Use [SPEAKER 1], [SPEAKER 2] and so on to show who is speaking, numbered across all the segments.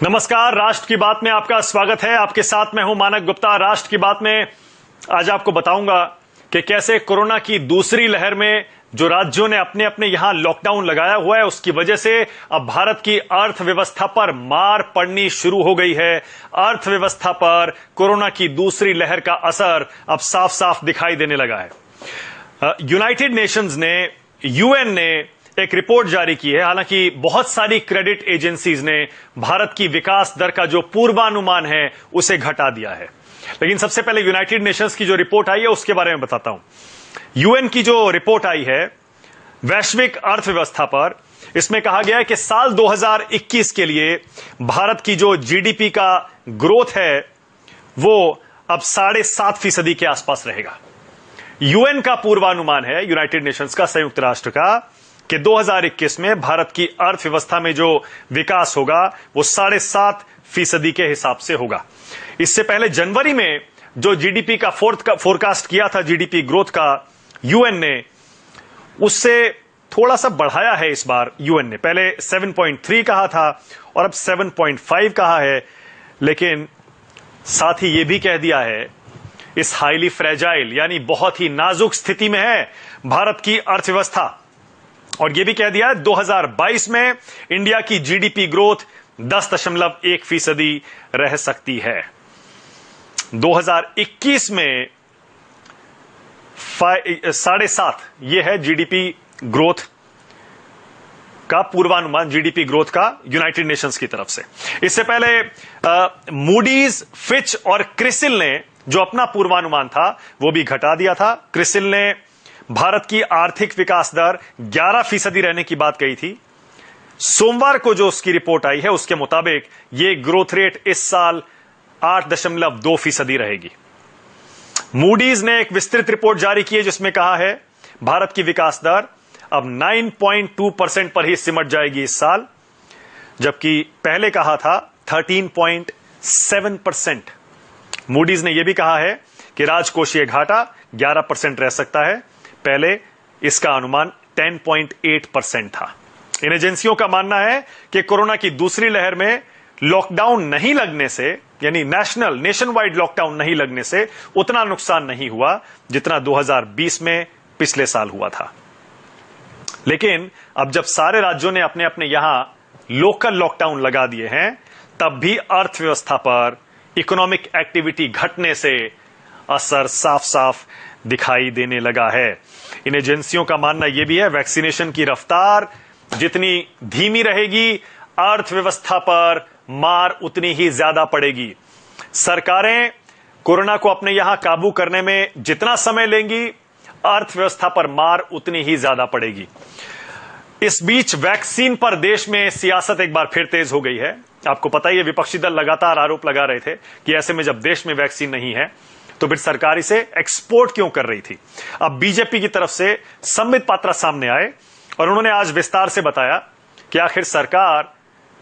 [SPEAKER 1] नमस्कार, राष्ट्र की बात में आपका स्वागत है। आपके साथ मैं हूं मानक गुप्ता। राष्ट्र की बात में आज आपको बताऊंगा कि कैसे कोरोना की दूसरी लहर में जो राज्यों ने अपने अपने यहां लॉकडाउन लगाया हुआ है, उसकी वजह से अब भारत की अर्थव्यवस्था पर मार पड़नी शुरू हो गई है। अर्थव्यवस्था पर कोरोना की दूसरी लहर का असर अब साफ साफ दिखाई देने लगा है। यूनाइटेड नेशंस ने, यूएन ने एक रिपोर्ट जारी की है। हालांकि बहुत सारी क्रेडिट एजेंसीज ने भारत की विकास दर का जो पूर्वानुमान है उसे घटा दिया है, लेकिन सबसे पहले यूनाइटेड नेशंस की जो रिपोर्ट आई है उसके बारे में बताता हूं। यूएन की जो रिपोर्ट आई है वैश्विक अर्थव्यवस्था पर, इसमें कहा गया है कि साल 2021 के लिए भारत की जो जीडीपी का ग्रोथ है वो अब 7.5% के आसपास रहेगा। यूएन का पूर्वानुमान है, यूनाइटेड नेशंस का, संयुक्त राष्ट्र का, कि 2021 में भारत की अर्थव्यवस्था में जो विकास होगा वो 7.5% के हिसाब से होगा। इससे पहले जनवरी में जो जीडीपी का फोरकास्ट किया था, जीडीपी ग्रोथ का, यूएन ने उससे थोड़ा सा बढ़ाया है इस बार। यूएन ने पहले 7.3 कहा था और अब 7.5 कहा है, लेकिन साथ ही यह भी कह दिया है इस हाईली फ्रेजाइल यानी बहुत ही नाजुक स्थिति में है भारत की अर्थव्यवस्था। और यह भी कह दिया है 2022 में इंडिया की जीडीपी ग्रोथ 10.1% रह सकती है। 2021 में 7.5 ये है जीडीपी ग्रोथ का पूर्वानुमान, जीडीपी ग्रोथ का यूनाइटेड नेशंस की तरफ से। इससे पहले मूडीज, फिच और क्रिसिल ने जो अपना पूर्वानुमान था वो भी घटा दिया था। क्रिसिल ने भारत की आर्थिक विकास दर 11% रहने की बात कही थी। सोमवार को जो उसकी रिपोर्ट आई है उसके मुताबिक यह ग्रोथ रेट इस साल 8.2% रहेगी। मूडीज ने एक विस्तृत रिपोर्ट जारी की है जिसमें कहा है भारत की विकास दर अब 9.2% पर ही सिमट जाएगी इस साल, जबकि पहले कहा था 13.7%। मूडीज ने यह भी कहा है कि राजकोषीय घाटा 11% रह सकता है, पहले इसका अनुमान 10.8% था। इन एजेंसियों का मानना है कि कोरोना की दूसरी लहर में लॉकडाउन नहीं लगने से, यानी नेशन वाइड लॉकडाउन नहीं लगने से उतना नुकसान नहीं हुआ जितना 2020 में पिछले साल हुआ था। लेकिन अब जब सारे राज्यों ने अपने अपने यहां लोकल लॉकडाउन लगा दिए हैं, तब भी अर्थव्यवस्था पर इकोनॉमिक एक्टिविटी घटने से असर साफ साफ दिखाई देने लगा है। इन एजेंसियों का मानना यह भी है वैक्सीनेशन की रफ्तार जितनी धीमी रहेगी, अर्थव्यवस्था पर मार उतनी ही ज्यादा पड़ेगी। सरकारें कोरोना को अपने यहां काबू करने में जितना समय लेंगी, अर्थव्यवस्था पर मार उतनी ही ज्यादा पड़ेगी। इस बीच वैक्सीन पर देश में सियासत एक बार फिर तेज हो गई है। आपको पता ही है, विपक्षी दल लगातार आरोप लगा रहे थे कि ऐसे में जब देश में वैक्सीन नहीं है तो फिर सरकार इसे एक्सपोर्ट क्यों कर रही थी। अब बीजेपी की तरफ से संबित पात्रा सामने आए और उन्होंने आज विस्तार से बताया कि आखिर सरकार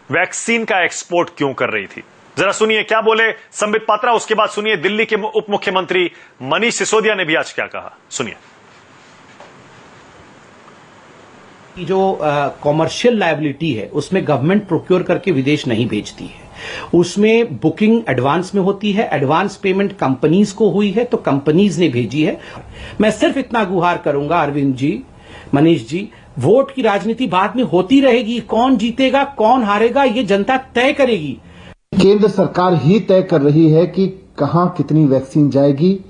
[SPEAKER 1] वैक्सीन का एक्सपोर्ट क्यों कर रही थी। जरा सुनिए क्या बोले संबित पात्रा, उसके बाद सुनिए दिल्ली के उप मुख्यमंत्री मनीष सिसोदिया ने भी आज क्या कहा, सुनिए।
[SPEAKER 2] जो कॉमर्शियल लायबिलिटी है उसमें गवर्नमेंट प्रोक्योर करके विदेश नहीं भेजती है, उसमें बुकिंग एडवांस में होती है, एडवांस पेमेंट कंपनीज को हुई है तो कंपनीज ने भेजी है। मैं सिर्फ इतना गुहार करूंगा अरविंद जी, मनीष जी, वोट की राजनीति बाद में होती रहेगी, कौन जीतेगा कौन हारेगा ये जनता तय करेगी।
[SPEAKER 3] केंद्र सरकार ही तय कर रही है कि कहां कितनी वैक्सीन जाएगी,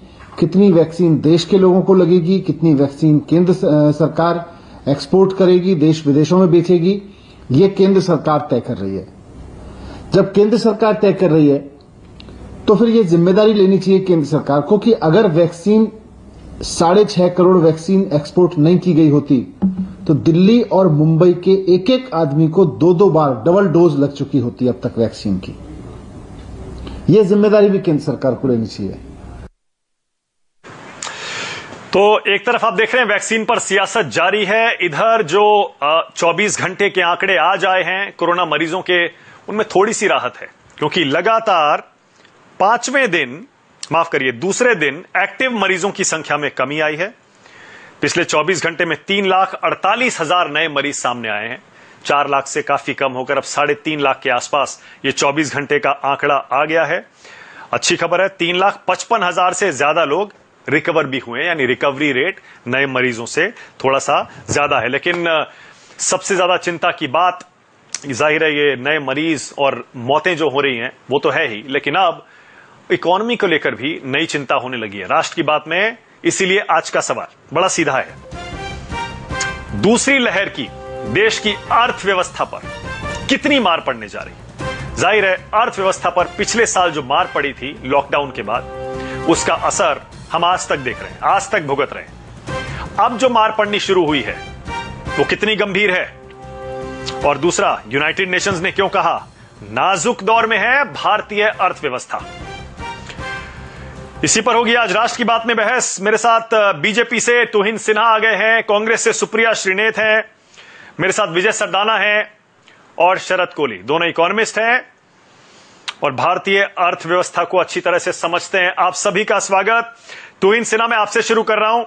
[SPEAKER 3] कितनी वैक्सीन देश के लोगों को लगेगी, कितनी वैक्सीन केंद्र सरकार एक्सपोर्ट करेगी, देश विदेशों में बेचेगी, ये केंद्र सरकार तय कर रही है। जब केंद्र सरकार तय कर रही है तो फिर ये जिम्मेदारी लेनी चाहिए केंद्र सरकार को कि अगर वैक्सीन 6.5 करोड़ वैक्सीन एक्सपोर्ट नहीं की गई होती तो दिल्ली और मुंबई के एक एक आदमी को 2-2 बार डबल डोज लग चुकी होती अब तक वैक्सीन की। यह जिम्मेदारी भी केंद्र सरकार को लेनी चाहिए।
[SPEAKER 1] तो एक तरफ आप देख रहे हैं वैक्सीन पर सियासत जारी है, इधर जो 24 घंटे के आंकड़े आज आए हैं कोरोना मरीजों के, उनमें थोड़ी सी राहत है, क्योंकि लगातार दूसरे दिन एक्टिव मरीजों की संख्या में कमी आई है। पिछले 24 घंटे में 3,48,000 नए मरीज सामने आए हैं। 4 लाख से काफी कम होकर अब 3.5 लाख के आसपास ये 24 घंटे का आंकड़ा आ गया है। अच्छी खबर है, 3,55,000 से ज्यादा लोग रिकवर भी हुए, यानी रिकवरी रेट नए मरीजों से थोड़ा सा ज्यादा है। लेकिन सबसे ज्यादा चिंता की बात जाहिर है ये नए मरीज और मौतें जो हो रही हैं वो तो है ही, लेकिन अब इकोनॉमी को लेकर भी नई चिंता होने लगी है राष्ट्र की बात में। इसीलिए आज का सवाल बड़ा सीधा है, दूसरी लहर की देश की अर्थव्यवस्था पर कितनी मार पड़ने जा रही। जाहिर है अर्थव्यवस्था पर पिछले साल जो मार पड़ी थी लॉकडाउन के बाद, उसका असर हम आज तक देख रहे हैं, आज तक भुगत रहे हैं। अब जो मार पड़नी शुरू हुई है वो कितनी गंभीर है, और दूसरा, यूनाइटेड नेशंस ने क्यों कहा नाजुक दौर में है भारतीय अर्थव्यवस्था। इसी पर होगी आज राष्ट्र की बात में बहस। मेरे साथ बीजेपी से तुहिन सिन्हा आ गए हैं, कांग्रेस से सुप्रिया श्रीनेत हैं, मेरे साथ विजय सरदाना हैं और शरद कोहली, दोनों इकोनॉमिस्ट हैं और भारतीय अर्थव्यवस्था को अच्छी तरह से समझते हैं। आप सभी का स्वागत। तुहिन सिन्हा, मैं आपसे शुरू कर रहा हूं।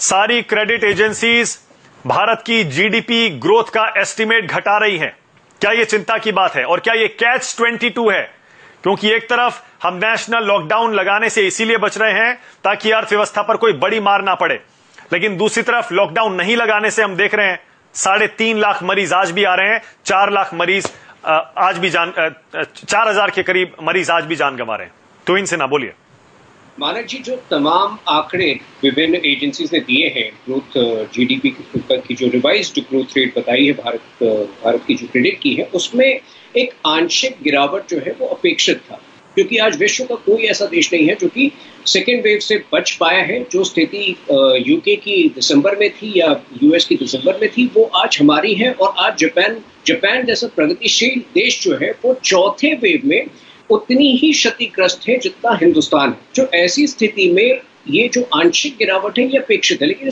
[SPEAKER 1] सारी क्रेडिट एजेंसीज भारत की जीडीपी ग्रोथ का एस्टीमेट घटा रही हैं। क्या यह चिंता की बात है और क्या यह कैच 22 है? क्योंकि एक तरफ हम नेशनल लॉकडाउन लगाने से इसीलिए बच रहे हैं ताकि अर्थव्यवस्था पर कोई बड़ी मार ना पड़े, लेकिन दूसरी तरफ लॉकडाउन नहीं लगाने से हम देख रहे हैं 3.5 लाख मरीज आज भी आ रहे हैं, 4 लाख मरीज आज भी 4,000 के करीब मरीज आज भी जान गंवा रहे हैं। तो इनसे ना बोलिए।
[SPEAKER 4] मानक जी, जो तमाम आंकड़े विभिन्न एजेंसीज ने दिए हैं, ग्रोथ जीडीपी की जो रिवाइज्ड ग्रोथ रेट बताई है भारत की जो प्रेडिक्ट की है, उसमें एक आंशिक गिरावट जो है वो अपेक्षित था, क्योंकि आज विश्व का कोई ऐसा देश नहीं है जो कि सेकेंड वेव से बच पाया है। जो स्थिति यूके की दिसंबर में थी या यूएस की दिसंबर में थी, वो आज हमारी है। और आज जापान जैसा प्रगतिशील देश जो है वो चौथे वेव में उतनी ही क्षतिग्रस्त है जितना हिंदुस्तान है। जो ऐसी स्थिति में ये जो आंशिक गिरावट है ये अपेक्षित है, लेकिन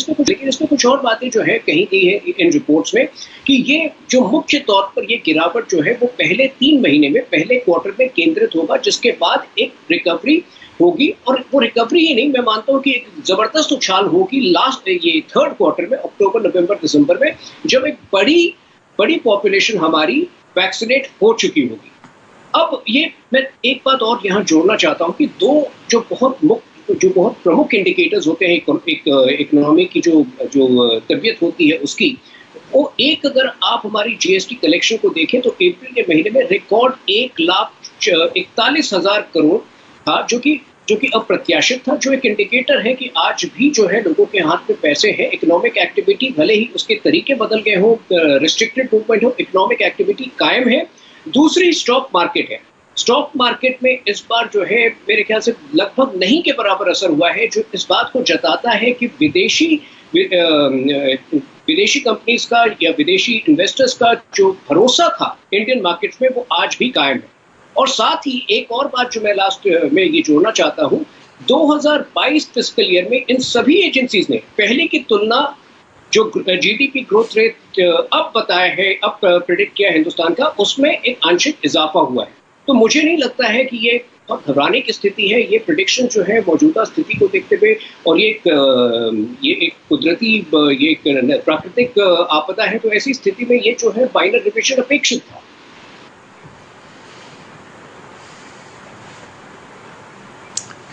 [SPEAKER 4] इसमें कुछ और बातें जो है कही गई है इन रिपोर्ट्स में कि ये जो मुख्य तौर पर ये गिरावट जो है वो पहले 3 महीने में, पहले क्वार्टर में केंद्रित होगा, जिसके बाद एक रिकवरी होगी। और वो रिकवरी ही नहीं, मैं मानता हूँ कि एक जबरदस्त उछाल होगी लास्ट ये 3rd क्वार्टर में, अक्टूबर, नवंबर, दिसंबर में, जब एक बड़ी पॉपुलेशन हमारी वैक्सीनेट हो चुकी होगी। अब ये मैं एक बात और यहाँ जोड़ना चाहता हूँ कि दो जो बहुत प्रमुख इंडिकेटर्स होते हैं इकोनॉमी की जो तबीयत होती है उसकी, वो एक, अगर आप हमारी जीएसटी कलेक्शन को देखें तो अप्रैल के महीने में रिकॉर्ड 1,41,000 करोड़ था, जो कि अप्रत्याशित था, जो एक इंडिकेटर है कि आज भी जो है लोगों के हाथ में पैसे हैं। इकोनॉमिक एक्टिविटी भले ही उसके तरीके बदल गए हो, रिस्ट्रिक्टेड मूवमेंट हो, इकोनॉमिक एक्टिविटी कायम है। दूसरी स्टॉक मार्केट है। स्टॉक मार्केट में इस बार जो है मेरे ख्याल से लगभग नहीं के बराबर असर हुआ है, जो इस बात को जताता है कि विदेशी कंपनीज का या विदेशी इन्वेस्टर्स का जो भरोसा था इंडियन मार्केट्स में वो आज भी कायम है। और साथ ही एक और बात जो मैं लास्ट में ये जोड़ना चाहता हूँ, 2022 फिस्कल ईयर में इन सभी एजेंसीज ने पहले की तुलना जो जीडीपी ग्रोथ रेट अब बताया है, अब प्रेडिक्ट किया हिंदुस्तान का, उसमें एक आंशिक इजाफा हुआ है। तो मुझे नहीं लगता है कि ये बहुत घबराने की स्थिति है। ये प्रेडिक्शन जो है मौजूदा स्थिति को देखते हुए, और ये एक कुदरती, ये एक प्राकृतिक आपदा है, तो ऐसी स्थिति में ये जो है माइनर रिविजन अपेक्षित था।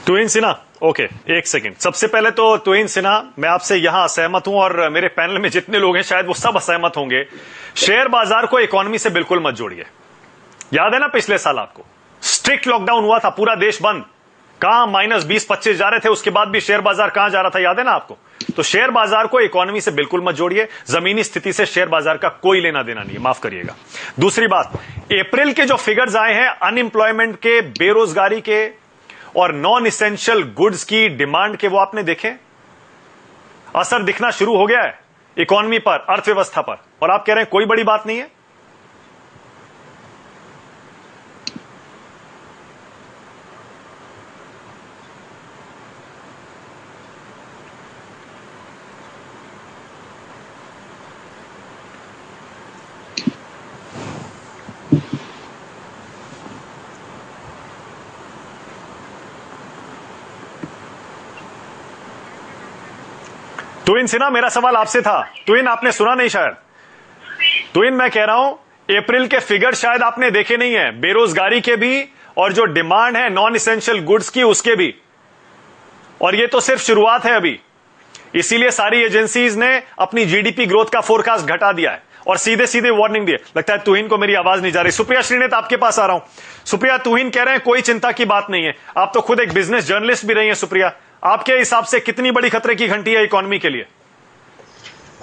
[SPEAKER 1] तुहिन सिन्हा, ओके, एक सेकंड। सबसे पहले तो तुहिन सिन्हा, मैं आपसे यहां असहमत हूं और मेरे पैनल में जितने लोग हैं शायद वो सब असहमत होंगे। शेयर बाजार को इकोनॉमी से बिल्कुल मत जोड़िए। याद है ना पिछले साल आपको स्ट्रिक्ट लॉकडाउन हुआ था, पूरा देश बंद, कहां -20-25 जा रहे थे, उसके बाद भी शेयर बाजार कहां जा रहा था, याद है ना आपको? तो शेयर बाजार को इकोनॉमी से बिल्कुल मत जोड़िए। जमीनी स्थिति से शेयर बाजार का कोई लेना देना नहीं है, माफ करिएगा। दूसरी बात, अप्रैल के जो फिगर्स आए हैं अनएम्प्लॉयमेंट के, बेरोजगारी के और नॉन इसेंशियल गुड्स की डिमांड के, वो आपने देखे? असर दिखना शुरू हो गया है इकोनॉमी पर, अर्थव्यवस्था पर, और आप कह रहे हैं कोई बड़ी बात नहीं है। तुहिन सिन्हा, मेरा सवाल आपसे था। तुहिन, आपने सुना नहीं शायद। तो मैं कह रहा हूं अप्रैल के फिगर शायद आपने देखे नहीं है, बेरोजगारी के भी और जो डिमांड है नॉन इसेंशियल गुड्स की उसके भी, और ये तो सिर्फ शुरुआत है अभी। इसीलिए सारी एजेंसीज ने अपनी जीडीपी ग्रोथ का फोरकास्ट घटा दिया है और सीधे सीधे वार्निंग दी है। लगता है तुहिन को मेरी आवाज नहीं जा रही। सुप्रिया श्रीनेत आपके पास आ रहा हूं। सुप्रिया, तुहिन कह रहे हैं कोई चिंता की बात नहीं है, आप तो खुद एक बिजनेस जर्नलिस्ट भी रही हैं। सुप्रिया, आपके हिसाब से कितनी बड़ी खतरे की घंटी है इकोनॉमी के लिए?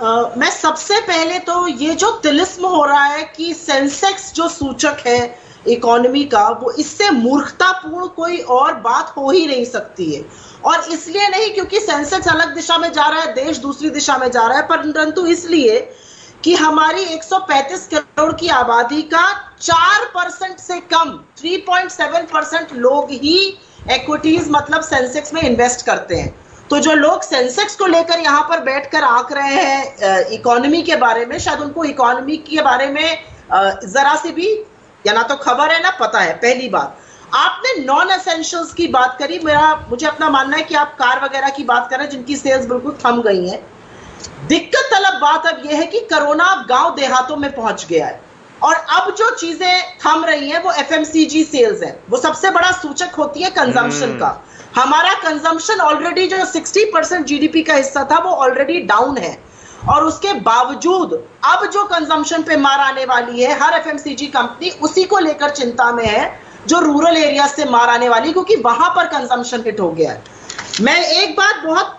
[SPEAKER 5] मैं सबसे पहले तो ये जो तिलिस्म हो रहा है कि सेंसेक्स जो सूचक है इकोनॉमी का, वो इससे मूर्खतापूर्ण कोई और बात हो ही नहीं सकती है। और इसलिए नहीं क्योंकि सेंसेक्स अलग दिशा में जा रहा है, देश दूसरी दिशा में जा रहा है, परंतु इसलिए कि हमारी 135 करोड़ की आबादी का 4% से कम 3.7% लोग ही इक्विटीज मतलब सेंसेक्स में इन्वेस्ट करते हैं। तो जो लोग सेंसेक्स को लेकर यहाँ पर बैठकर आंक रहे हैं इकोनॉमी के बारे में, शायद उनको इकोनॉमी के बारे में जरा सी भी या ना तो खबर है ना पता है। पहली बात, आपने नॉन एसेंशियल्स की बात करी, मुझे अपना मानना है कि आप कार वगैरह की बात कर रहे हैं जिनकी सेल्स बिल्कुल थम गई हैं। दिक्कत तलब बात अब यह है कि कोरोना अब गांव देहातों में पहुंच गया है और अब जो चीजें थम रही हैं वो एफएमसीजी सेल्स है। वो सबसे बड़ा सूचक होती है कंजम्पशन का। हमारा कंजम्पशन ऑलरेडी जो 60% जीडीपी का हिस्सा था वो ऑलरेडी डाउन है और उसके बावजूद अब जो कंजम्पशन पे मार आने वाली है, हर एफएमसीजी कंपनी उसी को लेकर चिंता में है जो रूरल एरिया से मार आने वाली, क्योंकि वहां पर कंजम्पशन हिट हो गया है। मैं एक बात बहुत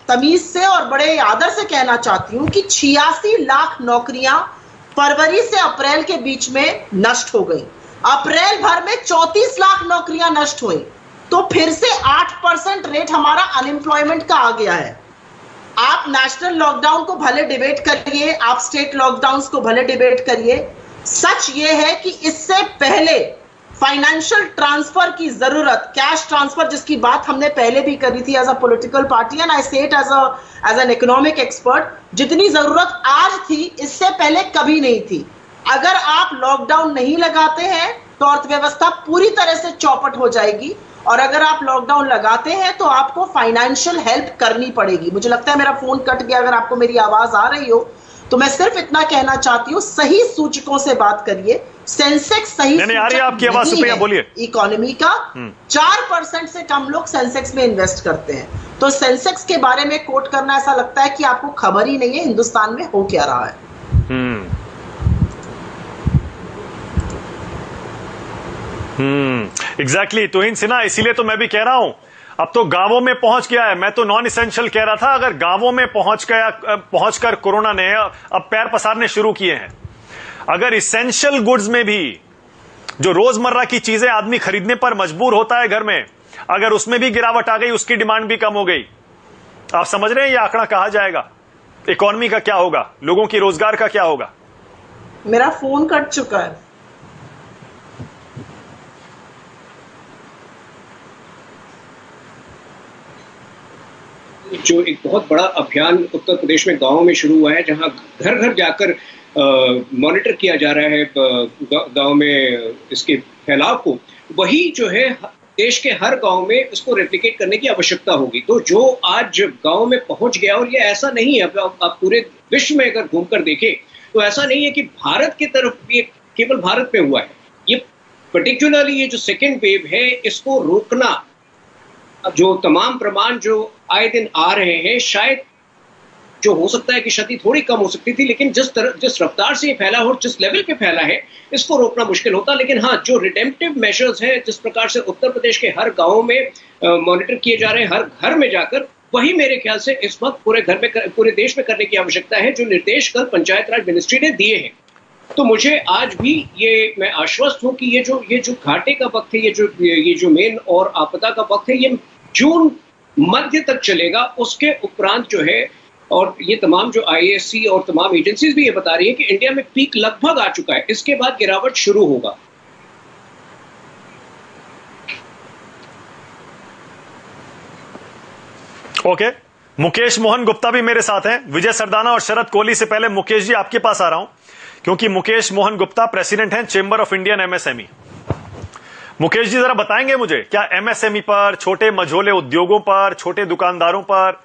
[SPEAKER 5] तमीज से और बड़े आदर से कहना चाहती हूं कि 86 लाख नौकरियां फरवरी से अप्रैल के बीच में नष्ट हो गई। अप्रैल भर में 34 लाख नौकरियां नष्ट हुई, तो फिर से 8% रेट हमारा अनएम्प्लॉयमेंट का आ गया है। आप नेशनल लॉकडाउन को भले डिबेट करिए, आप स्टेट लॉकडाउन को भले डिबेट करिए, सच ये है कि इससे पहले फाइनेंशियल ट्रांसफर की जरूरत, कैश ट्रांसफर जिसकी बात हमने पहले भी करी थी as a political party and I say it as an economic expert, जितनी जरूरत आज थी इससे पहले कभी नहीं थी। अगर आप लॉकडाउन नहीं लगाते हैं तो अर्थव्यवस्था पूरी तरह से चौपट हो जाएगी और अगर आप लॉकडाउन लगाते हैं तो आपको फाइनेंशियल हेल्प करनी पड़ेगी। मुझे लगता है मेरा फोन कट गया, अगर आपको मेरी आवाज आ रही हो तो मैं सिर्फ इतना कहना चाहती हूँ, सही सूचकों से बात करिए। सेंसेक्स सही
[SPEAKER 1] नहीं, आ रही है आपकी आवाज, सुप्रिया बोलिए।
[SPEAKER 5] इकोनॉमी का 4% से कम लोग सेंसेक्स में इन्वेस्ट करते हैं, तो सेंसेक्स के बारे में कोट करना ऐसा लगता है कि आपको खबर ही नहीं है हिंदुस्तान में हो क्या रहा है।
[SPEAKER 1] एग्जैक्टली तुहिन सिन्हा, इसीलिए तो मैं भी कह रहा हूं अब तो गांवों में पहुंच गया है। मैं तो नॉन इसेंशियल कह रहा था, अगर गांवों में पहुंचकर कोरोना ने अब पैर पसारने शुरू किए हैं। अगर इसेंशियल गुड्स में भी जो रोजमर्रा की चीजें आदमी खरीदने पर मजबूर होता है घर में, अगर उसमें भी गिरावट आ गई, उसकी डिमांड भी कम हो गई, आप समझ रहे हैं ये आंकड़ा कहा जाएगा? इकोनॉमी का क्या होगा, लोगों की रोजगार का क्या होगा?
[SPEAKER 5] मेरा फोन कट चुका है।
[SPEAKER 4] जो एक बहुत बड़ा अभियान उत्तर प्रदेश में गांवों में शुरू हुआ है, जहां घर घर जाकर मॉनिटर किया जा रहा है गांव में इसके फैलाव को, वही जो है देश के हर गांव में इसको रेप्लिकेट करने की आवश्यकता होगी। तो जो आज गांव में पहुंच गया, और ये ऐसा नहीं है, आप पूरे विश्व में अगर घूमकर देखें तो ऐसा नहीं है कि भारत की तरफ ये केवल भारत में हुआ है। ये पर्टिकुलरली ये जो सेकेंड वेव है, इसको रोकना, जो तमाम प्रमाण जो आए दिन आ रहे हैं, शायद जो हो सकता है कि क्षति थोड़ी कम हो सकती थी, लेकिन जिस रफ्तार से ये फैला और जिस लेवल पे फैला है, इसको रोकना मुश्किल होता। लेकिन हाँ, जो रिडेम्पटिव मेजर्स हैं, जिस प्रकार से उत्तर प्रदेश के हर गांव में मॉनिटर किए जा रहे हैं, हर घर में जाकर, वही मेरे ख्याल से इस वक्त पूरे देश में करने की आवश्यकता है, जो निर्देश कल पंचायत राज मिनिस्ट्री ने दिए हैं। तो मुझे आज भी मैं आश्वस्त हूं कि ये जो घाटे का वक्त है, ये जो मेन और आपदा का वक्त है, ये जून मध्य तक चलेगा। उसके उपरांत जो है, और ये तमाम जो आईएससी और तमाम एजेंसीज भी ये बता रही है कि इंडिया में पीक लगभग आ चुका है, इसके बाद गिरावट शुरू होगा।
[SPEAKER 1] ओके, मुकेश मोहन गुप्ता भी मेरे साथ हैं, विजय सरदाना और शरद कोहली से पहले मुकेश जी आपके पास आ रहा हूं, क्योंकि मुकेश मोहन गुप्ता प्रेसिडेंट हैं chamber of Indian MSME. Mukesh ji जरा बताएंगे मुझे, क्या एमएसएमई पर, छोटे मझोले उद्योगों पर, छोटे दुकानदारों पर,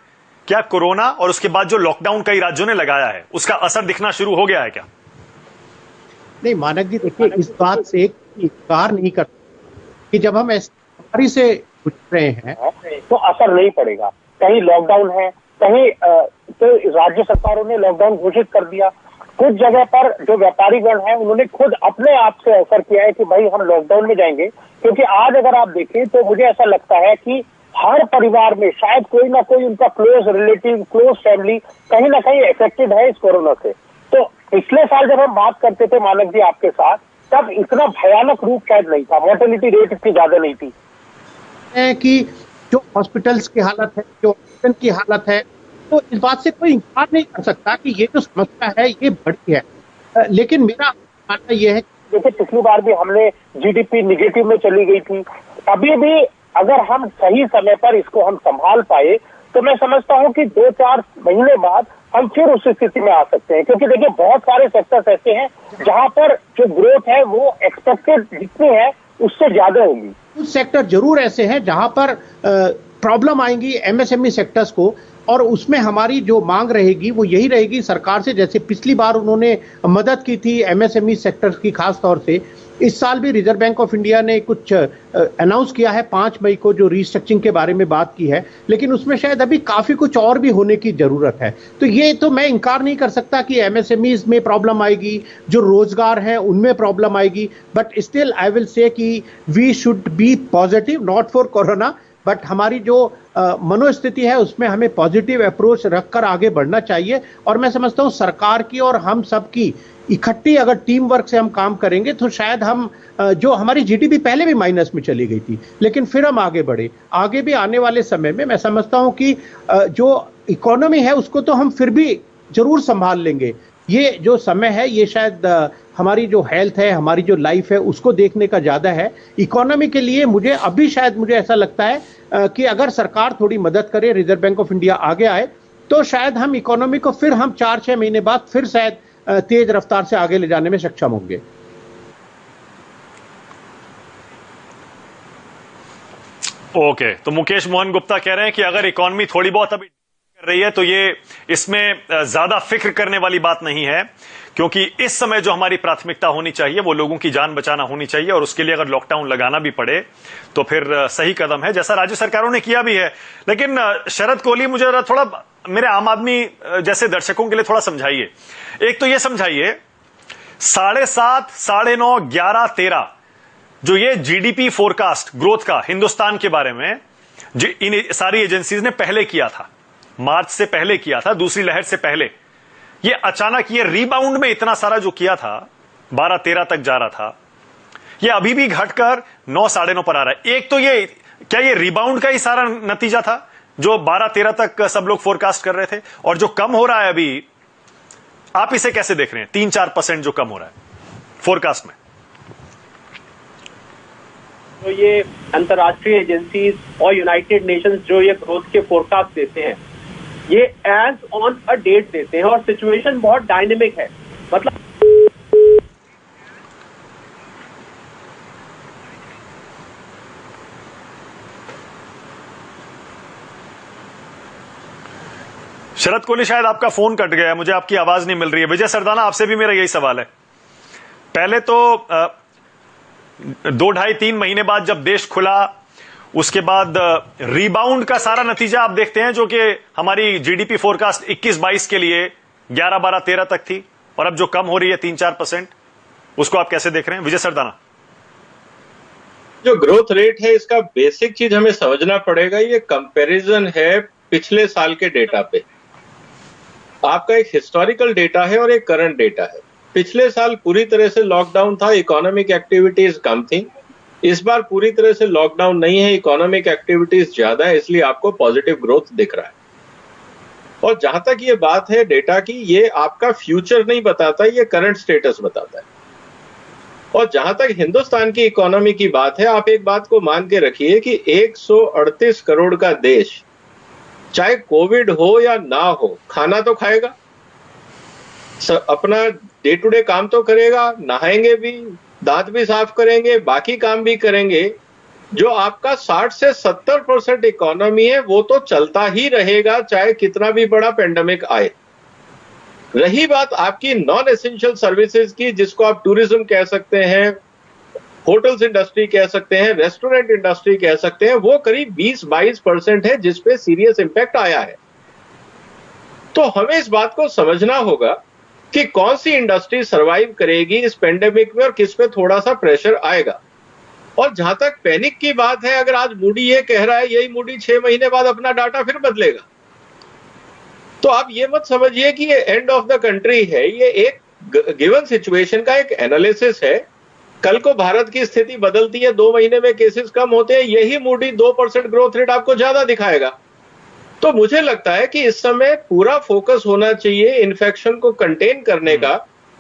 [SPEAKER 1] क्या कोरोना और उसके बाद जो लॉकडाउन कई राज्यों ने लगाया है, उसका असर दिखना शुरू हो गया है क्या?
[SPEAKER 2] नहीं मानक जी, देखिए इस बात से इनकार नहीं कर कि जब हम ऐसी बीमारी से गुजर रहे हैं
[SPEAKER 6] तो असर नहीं पड़ेगा। कहीं लॉकडाउन है, कहीं तो राज्य सरकारों ने लॉकडाउन घोषित कर दिया। कुछ जगह पर जो व्यापारीगण हैं उन्होंने खुद अपने आप से ऑफर किया है कि भाई हम लॉकडाउन में जाएंगे, क्योंकि आज अगर आप देखें तो मुझे ऐसा लगता है कि हर परिवार में शायद कोई ना कोई उनका क्लोज रिलेटिव, क्लोज फैमिली कहीं ना कहीं अफेक्टेड है इस कोरोना से। तो पिछले साल जब हम बात करते थे मानक जी आपके साथ, तब इतना भयानक रूप शायद नहीं था, मोर्टेलिटी रेट इतनी ज्यादा नहीं थी।
[SPEAKER 2] कि जो हॉस्पिटल्स की हालत है, जो ऑक्सीजन की हालत है, तो इस बात से कोई इनकार नहीं कर सकता कि ये जो समस्या है ये बड़ी है। लेकिन मेरा मानना यह है कि
[SPEAKER 6] देखिए पिछली बार भी हमने जीडीपी निगेटिव में चली गई थी। अभी भी अगर हम सही समय पर इसको हम संभाल पाए तो मैं समझता हूं कि 2-4 महीने बाद हम फिर उस स्थिति में आ सकते हैं, क्योंकि देखिए बहुत सारे सेक्टर्स ऐसे हैं जहां पर जो ग्रोथ है वो एक्सपेक्टेड जितनी है उससे ज्यादा होगी।
[SPEAKER 2] कुछ सेक्टर जरूर ऐसे हैं जहां पर प्रॉब्लम आएंगी एमएसएमई सेक्टर्स को, और उसमें हमारी जो मांग रहेगी वो यही रहेगी सरकार से, जैसे पिछली बार उन्होंने मदद की थी एमएसएमई सेक्टर्स की खास तौर से। इस साल भी रिजर्व बैंक ऑफ इंडिया ने कुछ अनाउंस किया है 5 मई को, जो रीस्ट्रक्चरिंग के बारे में बात की है, लेकिन उसमें शायद अभी काफी कुछ और भी होने की जरूरत है। तो ये तो मैं इनकार नहीं कर सकता कि एमएसएमईज में प्रॉब्लम आएगी, जो रोजगार है उनमें प्रॉब्लम आएगी, but still I will say कि we should be positive, not for corona, but हमारी जो मनोस्थिति है उसमें हमें पॉजिटिव अप्रोच रखकर आगे बढ़ना चाहिए। और मैं समझता हूं सरकार की और हम सब की इकट्ठी अगर टीम वर्क से हम काम करेंगे तो शायद हम जो हमारी जीडीपी पहले भी माइनस में चली गई थी, लेकिन फिर हम आगे बढ़े। आगे भी आने वाले समय में मैं समझता हूं कि जो इकोनॉमी है उसको तो हम फिर भी जरूर संभाल लेंगे। ये जो समय है ये शायद हमारी जो हेल्थ है, हमारी जो लाइफ है उसको देखने का ज्यादा है। इकोनॉमी के लिए मुझे ऐसा लगता है कि अगर सरकार थोड़ी मदद करे, रिजर्व बैंक ऑफ इंडिया आगे आए, तो शायद हम इकोनॉमी को फिर हम 4-6 महीने बाद फिर शायद तेज रफ्तार से आगे ले जाने में सक्षम होंगे।
[SPEAKER 1] ओके, तो मुकेश मोहन गुप्ता कह रहे हैं कि अगर इकोनॉमी थोड़ी बहुत अभी कर रही है तो ये इसमें ज्यादा फिक्र करने वाली बात नहीं है, क्योंकि इस समय जो हमारी प्राथमिकता होनी चाहिए वो लोगों की जान बचाना होनी चाहिए, और उसके लिए अगर लॉकडाउन लगाना भी पड़े तो फिर सही कदम है, जैसा राज्य सरकारों ने किया भी है। लेकिन शरद कोहली, मुझे थोड़ा मेरे आम आदमी जैसे दर्शकों के लिए थोड़ा समझाइए। एक तो ये समझाइए 7.5, 9.5, 11, 13 जो ये जीडीपी फोरकास्ट ग्रोथ का हिंदुस्तान के बारे में इन सारी एजेंसीज ने पहले किया था, मार्च से पहले किया था, दूसरी लहर से पहले, ये अचानक ये रीबाउंड में इतना सारा जो किया था 12-13 तक जा रहा था, ये अभी भी घटकर 9, 9.5 पर आ रहा है। एक तो ये क्या ये रीबाउंड का ही सारा नतीजा था जो 12-13 तक सब लोग फोरकास्ट कर रहे थे, और जो कम हो रहा है अभी आप इसे कैसे देख रहे हैं? 3-4% जो कम हो रहा है फोरकास्ट में।
[SPEAKER 7] तो ये अंतर्राष्ट्रीय एजेंसीज और यूनाइटेड नेशंस जो ये ग्रोथ के फोरकास्ट देते हैं, ये एज ऑन अ डेट देते हैं, और सिचुएशन बहुत डायनेमिक है। मतलब
[SPEAKER 1] शरद कोहली, शायद आपका फोन कट गया, मुझे आपकी आवाज नहीं मिल रही है। विजय सरदाना, आपसे भी मेरा यही सवाल है। पहले तो 2, 2.5, 3 महीने बाद जब देश खुला, उसके बाद रीबाउंड का सारा नतीजा आप देखते हैं, जो कि हमारी जीडीपी फोरकास्ट 21-22 के लिए 11, 12, 13 तक थी, और अब जो कम हो रही है 3-4%, उसको आप कैसे देख रहे हैं? विजय सरदाना।
[SPEAKER 8] जो ग्रोथ रेट है इसका बेसिक चीज हमें समझना पड़ेगा, ये कंपैरिजन है पिछले साल के डेटा पे। आपका एक हिस्टोरिकल डेटा है और एक करंट डेटा है। पिछले साल पूरी तरह से लॉकडाउन था, इकोनॉमिक एक्टिविटीज कम थी। इस बार पूरी तरह से लॉकडाउन नहीं है, इकोनॉमिक एक्टिविटीज ज्यादा है, इसलिए आपको पॉजिटिव ग्रोथ दिख रहा है। और जहां तक ये बात है डेटा की, ये आपका फ्यूचर नहीं बताता, ये करंट स्टेटस बताता है। और जहां तक हिंदुस्तान की इकोनॉमी की बात है, आप एक बात को मान के रखिए कि 138 करोड़ का देश, चाहे कोविड हो या ना हो, खाना तो खाएगा, अपना डे टू डे काम तो करेगा, नहाएंगे भी, दांत भी साफ करेंगे, बाकी काम भी करेंगे। जो आपका 60 से 70% इकोनॉमी है वो तो चलता ही रहेगा, चाहे कितना भी बड़ा पेंडेमिक आए। रही बात आपकी नॉन एसेंशियल सर्विसेज की, जिसको आप टूरिज्म कह सकते हैं, होटल्स इंडस्ट्री कह सकते हैं, रेस्टोरेंट इंडस्ट्री कह सकते हैं, वो करीब 20-22% है जिसपे सीरियस इंपैक्ट आया है। तो हमें इस बात को समझना होगा कि कौन सी इंडस्ट्री सरवाइव करेगी इस पेंडेमिक में और किस पे थोड़ा सा प्रेशर आएगा। और जहां तक पैनिक की बात है, अगर आज मूडी ये कह रहा है, यही मूडी 6 महीने बाद अपना डाटा फिर बदलेगा, तो आप ये मत समझिए कि ये एंड ऑफ द कंट्री है। ये एक गिवन सिचुएशन का एक एनालिसिस है। कल को भारत की स्थिति बदलती है, 2 महीने में केसेस कम होते हैं, यही मूडी 2% ग्रोथ रेट आपको ज्यादा दिखाएगा। तो मुझे लगता है कि इस समय पूरा फोकस होना चाहिए इन्फेक्शन को कंटेन करने का,